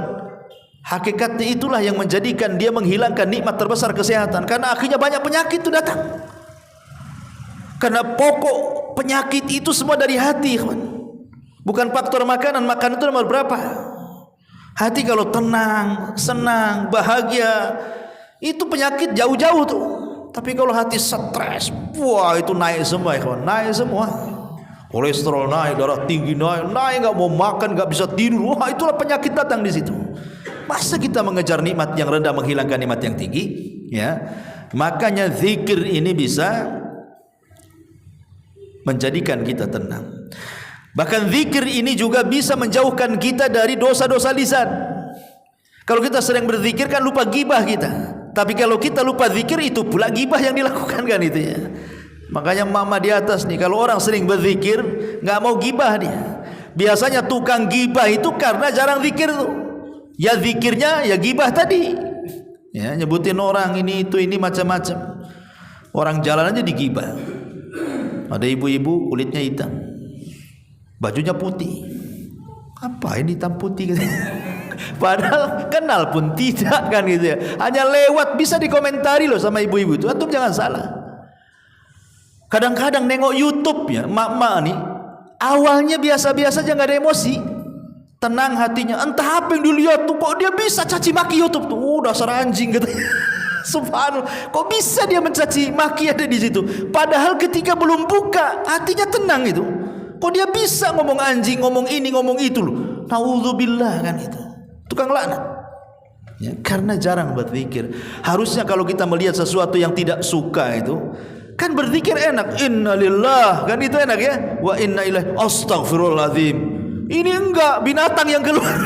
hakikatnya itulah yang menjadikan dia menghilangkan nikmat terbesar kesehatan. Karena akhirnya banyak penyakit itu datang. Karena pokok penyakit itu semua dari hati, kawan. Bukan faktor makanan. Makanan itu nomor berapa? Hati kalau tenang, senang, bahagia, itu penyakit jauh-jauh tuh. Tapi kalau hati stres, wah itu naik semua, kawan. Naik semua. Kolesterol naik, darah tinggi naik, nggak mau makan, nggak bisa tidur. Wah itulah penyakit datang di situ. Masa kita mengejar nikmat yang rendah, menghilangkan nikmat yang tinggi? Ya, makanya zikir ini bisa menjadikan kita tenang. Bahkan zikir ini juga bisa menjauhkan kita dari dosa-dosa lisan. Kalau kita sering berzikir kan lupa gibah kita. Tapi kalau kita lupa zikir, itu pula gibah yang dilakukan kan itu ya. Makanya mama di atas nih, kalau orang sering berzikir nggak mau gibah dia. Biasanya tukang gibah itu karena jarang zikir tuh. Ya zikirnya ya gibah tadi. Ya, nyebutin orang ini itu ini macam-macam. Orang jalan aja digibah. Ada ibu-ibu kulitnya hitam, bajunya putih. Apa ini hitam putih gitu? Padahal kenal pun tidak kan gitu ya. Hanya lewat bisa dikomentari loh sama ibu-ibu itu. Antum jangan salah. Kadang-kadang nengok YouTube ya, mak-mak nih, awalnya biasa-biasa aja, nggak ada emosi, tenang hatinya. Entah apa yang dilihat tuh, kok dia bisa caci maki YouTube tuh, dasar anjing gitu. Subhanallah, kok bisa dia mencaci maki ada di situ? Padahal ketika belum buka, hatinya tenang itu. Kok dia bisa ngomong anjing, ngomong ini, ngomong itu loh. Naudzubillah kan itu. Tukang laknat. Ya, karena jarang berzikir. Harusnya kalau kita melihat sesuatu yang tidak suka itu, kan berzikir enak. Innalillah, kan itu enak ya. Wa inna ilaihi astaghfirullahaladzim. Ini enggak, binatang yang keluar.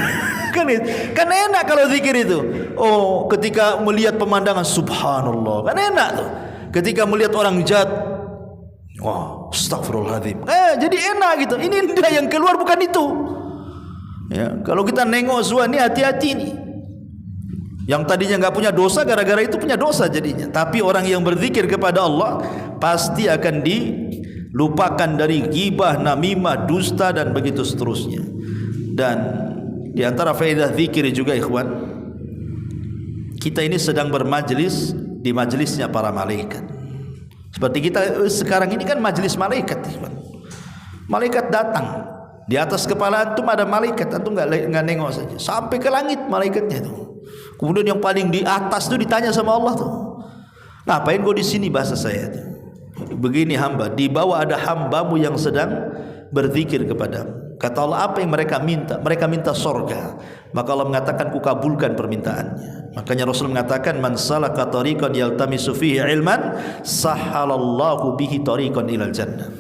Kan enak kalau zikir itu. Oh, ketika melihat pemandangan, subhanallah, kan enak tuh. Ketika melihat orang jahat, wah, astagfirullahaladzim. Jadi enak gitu. Ini dia yang keluar, bukan itu. Ya, kalau kita nengok ini hati-hati nih. Yang tadinya nggak punya dosa, gara-gara itu punya dosa jadinya. Tapi orang yang berzikir kepada Allah pasti akan dilupakan dari ghibah, namimah, dusta dan begitu seterusnya. Dan di antara faedah zikir juga ikhwan, kita ini sedang bermajlis di majlisnya para malaikat. Seperti kita sekarang ini kan majlis malaikat ikhwan. Malaikat datang, di atas kepala antum ada malaikat, antum nggak nengok saja, sampai ke langit malaikatnya itu. Kemudian yang paling di atas itu ditanya sama Allah tuh, ngapain kau di sini, bahasa saya tuh. Begini hamba, di bawah ada hambamu yang sedang berzikir kepadamu. Kata Allah, apa yang mereka minta? Mereka minta sorga. Maka Allah mengatakan, ku kabulkan permintaannya. Makanya Rasul mengatakan, man salaka tariqan yaltamisu fihi ilman sahhalallahu bihi tariqan ilal jannah.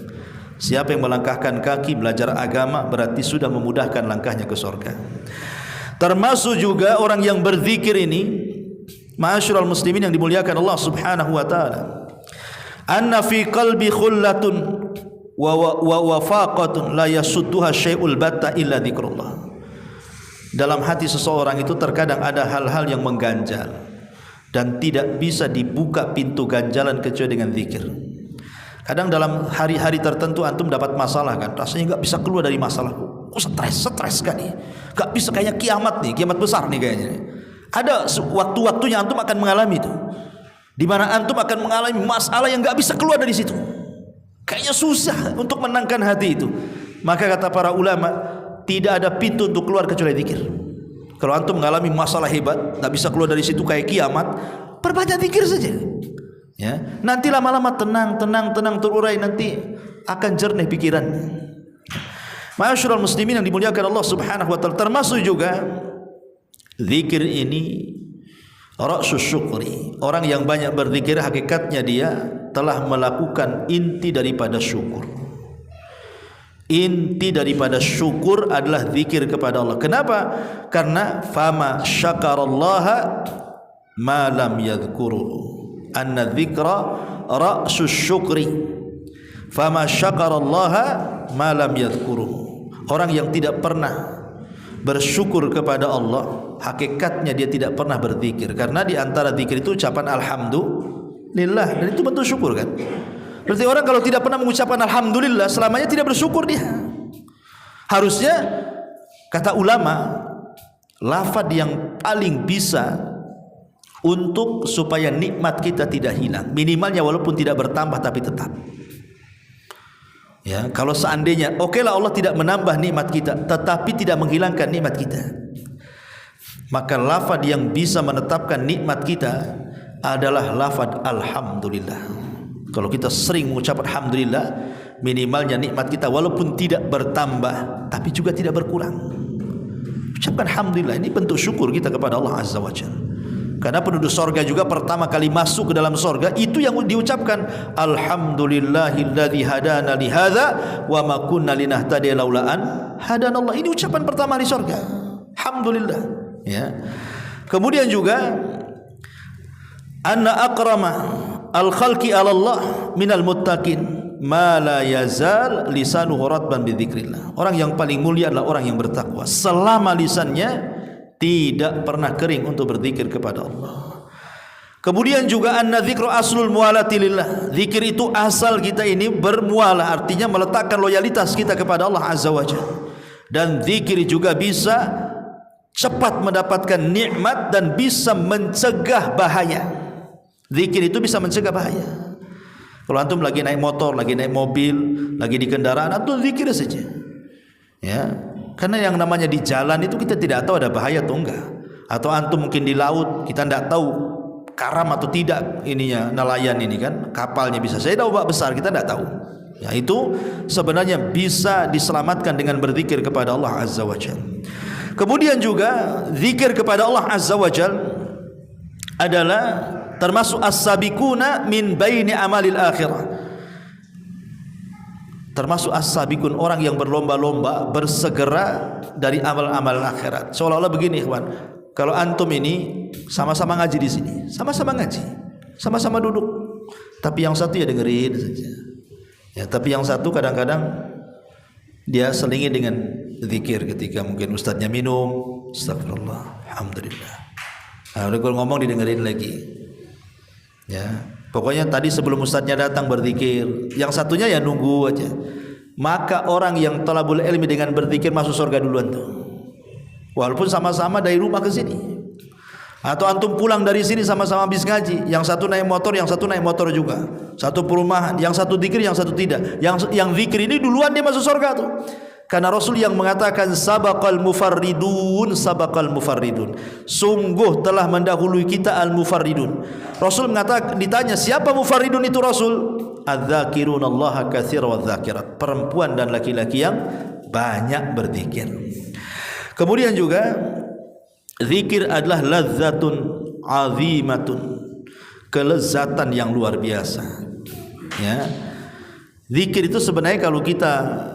Siapa yang melangkahkan kaki belajar agama, berarti sudah memudahkan langkahnya ke sorga. Termasuk juga orang yang berzikir ini, ma'asyiral muslimin yang dimuliakan Allah Subhanahu wa taala, anna fi qalbi khullatun wa wafaqatun la yasudduha syai'ul batta illa dzikrullah. Dalam hati seseorang itu terkadang ada hal-hal yang mengganjal dan tidak bisa dibuka pintu ganjalan kecuali dengan zikir. Kadang dalam hari-hari tertentu antum dapat masalah kan, rasanya enggak bisa keluar dari masalahku. Stres sekali. Enggak bisa, kayaknya kiamat nih, kiamat besar nih kayaknya. Ada waktu-waktunya antum akan mengalami itu, di mana antum akan mengalami masalah yang enggak bisa keluar dari situ. Kayaknya susah untuk menangkan hati itu. Maka kata para ulama, tidak ada pintu untuk keluar kecuali zikir. Kalau antum mengalami masalah hebat, tak bisa keluar dari situ kayak kiamat, perbanyak zikir saja. Ya, nanti lama-lama tenang terurai, nanti akan jernih pikirannya. Ma'asyiral muslimin yang dimuliakan Allah Subhanahu wa taala, termasuk juga zikir ini ra'sus syukri. Orang yang banyak berzikir hakikatnya dia telah melakukan inti daripada syukur. Inti daripada syukur adalah zikir kepada Allah. Kenapa? Karena fama syakarallaha ma lam yadhkuruhu. Anna dzikra ra'sus syukri. Fama syakarallaha ma lam yadhkuruhu. Orang yang tidak pernah bersyukur kepada Allah, hakikatnya dia tidak pernah berzikir. Karena di antara zikir itu ucapan alhamdulillah, dan itu bentuk syukur kan. Berarti orang kalau tidak pernah mengucapkan alhamdulillah, selamanya tidak bersyukur dia. Harusnya kata ulama, lafaz yang paling bisa untuk supaya nikmat kita tidak hilang, minimalnya walaupun tidak bertambah tapi tetap. Ya, kalau seandainya okelah Allah tidak menambah nikmat kita, tetapi tidak menghilangkan nikmat kita, maka lafaz yang bisa menetapkan nikmat kita adalah lafaz alhamdulillah. Kalau kita sering mengucap alhamdulillah, minimalnya nikmat kita walaupun tidak bertambah tapi juga tidak berkurang. Ucapkan alhamdulillah, ini bentuk syukur kita kepada Allah Azza wa Jalla. Karena penduduk sorga juga pertama kali masuk ke dalam sorga itu yang diucapkan, alhamdulillahilladzi hadana li hadza wa ma kunna linahtadiya laula an hadanallah. Ini ucapan pertama di sorga, alhamdulillah. Ya. Kemudian juga anna akrama al khalqi ala Allah minal muttaqin ma la yazal lisanuhu ratban bi dzikrillah. Orang yang paling mulia adalah orang yang bertakwa, selama lisannya tidak pernah kering untuk berzikir kepada Allah. Kemudian juga anna dzikru aslul mualati lillah. Zikir itu asal kita ini bermualah, artinya meletakkan loyalitas kita kepada Allah Azza wa Jalla. Dan zikir juga bisa cepat mendapatkan nikmat dan bisa mencegah bahaya. Zikir itu bisa mencegah bahaya. Kalau antum lagi naik motor, lagi naik mobil, lagi di kendaraan, antum zikir saja. Ya, karena yang namanya di jalan itu kita tidak tahu ada bahaya atau enggak. Atau antum mungkin di laut, kita tidak tahu karam atau tidak ininya nelayan ini kan, kapalnya bisa saja ombak besar, kita tidak tahu. Ya, itu sebenarnya bisa diselamatkan dengan berzikir kepada Allah Azza wa Jalla. Kemudian juga zikir kepada Allah Azza wa Jalla adalah termasuk as-sabiquna min baini amalil akhirah. Termasuk as-sabiqun, orang yang berlomba-lomba bersegera dari amal-amal akhirat. Seolah-olah begini ikhwan, kalau antum ini sama-sama ngaji di sini, sama-sama ngaji, sama-sama duduk, tapi yang satu ya dengerin saja. Ya, tapi yang satu kadang-kadang dia selingi dengan zikir ketika mungkin ustadznya minum, astagfirullah, alhamdulillah. Nah, udah kalau ngomong didengerin lagi. Ya, pokoknya tadi sebelum ustadznya datang berzikir, yang satunya ya nunggu aja. Maka orang yang talabul ilmi dengan berzikir masuk surga duluan tuh. Walaupun sama-sama dari rumah ke sini. Atau antum pulang dari sini sama-sama habis ngaji, yang satu naik motor, yang satu naik motor juga, satu perumahan, yang satu zikir, yang satu tidak. Yang zikir ini duluan dia masuk surga tuh. Karena Rasul yang mengatakan sabaqal mufarridun, sabaqal mufarridun. Sungguh telah mendahului kita al-mufarridun. Rasul mengatakan, ditanya siapa mufarridun itu Rasul? Adz-dzakirunallaha katsiran wadz-dzakirat. Perempuan dan laki-laki yang banyak berzikir. Kemudian juga zikir adalah lazzatun azimatun, kelezatan yang luar biasa. Ya, zikir itu sebenarnya kalau kita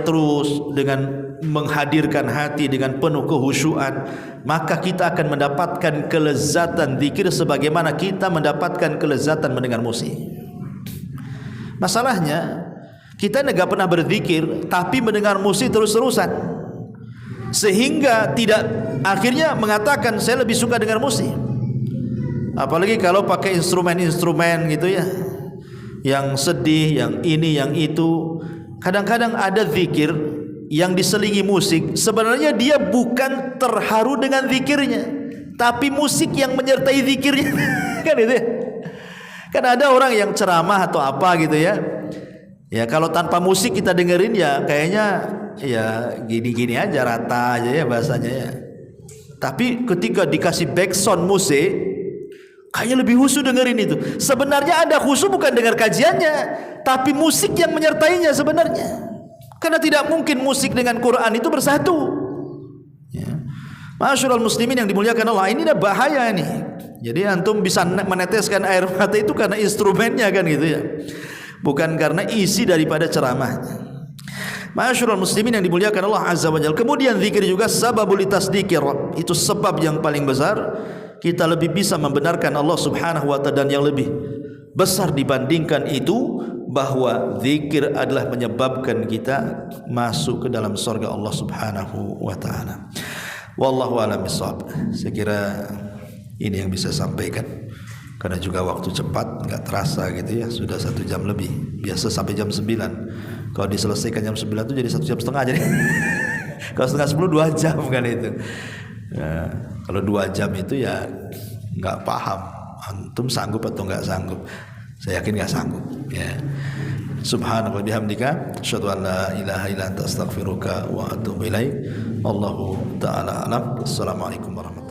terus dengan menghadirkan hati dengan penuh kehusyuan, maka kita akan mendapatkan kelezatan zikir sebagaimana kita mendapatkan kelezatan mendengar musik. Masalahnya kita enggak pernah berzikir tapi mendengar musik terus-terusan, sehingga tidak akhirnya mengatakan saya lebih suka dengar musik. Apalagi kalau pakai instrumen-instrumen gitu ya, yang sedih, yang ini, yang itu. Kadang-kadang ada zikir yang diselingi musik, sebenarnya dia bukan terharu dengan zikirnya, tapi musik yang menyertai zikirnya. Kan itu ya? Kan ada orang yang ceramah atau apa gitu ya, ya kalau tanpa musik kita dengerin ya kayaknya ya gini-gini aja, rata aja ya bahasanya ya. Tapi ketika dikasih backsound musik, kayaknya lebih khusyuk dengerin itu. Sebenarnya ada khusyuk bukan dengar kajiannya, tapi musik yang menyertainya sebenarnya. Karena tidak mungkin musik dengan Quran itu bersatu. Ya. Masyaallah muslimin yang dimuliakan Allah, ini dah bahaya nih. Jadi antum bisa meneteskan air mata itu karena instrumennya kan gitu ya, bukan karena isi daripada ceramahnya. Masyaallah muslimin yang dimuliakan Allah Azza wa Jalla. Kemudian zikir juga sababul tasdiqir, itu sebab yang paling besar kita lebih bisa membenarkan Allah Subhanahu wa taala, dan yang lebih besar dibandingkan itu bahwa zikir adalah menyebabkan kita masuk ke dalam surga Allah Subhanahu wa taala. Wallahu a'lam bishawab. Saya kira ini yang bisa sampaikan, karena juga waktu cepat, enggak terasa gitu ya, sudah 1 jam lebih. Biasa sampai jam 9. Kalau diselesaikan jam 9 itu jadi 1 jam setengah jadi. Kalau setengah 10 2 jam kan itu. Ya, kalau 2 jam itu ya enggak paham antum sanggup atau enggak sanggup. Saya yakin enggak sanggup ya. Subhanallah bihamdika asyhadu an la ilaha illa anta astaghfiruka wa atubu ilaik. Wallahu taala alam. Assalamualaikum warahmatullahi wabarakatuh.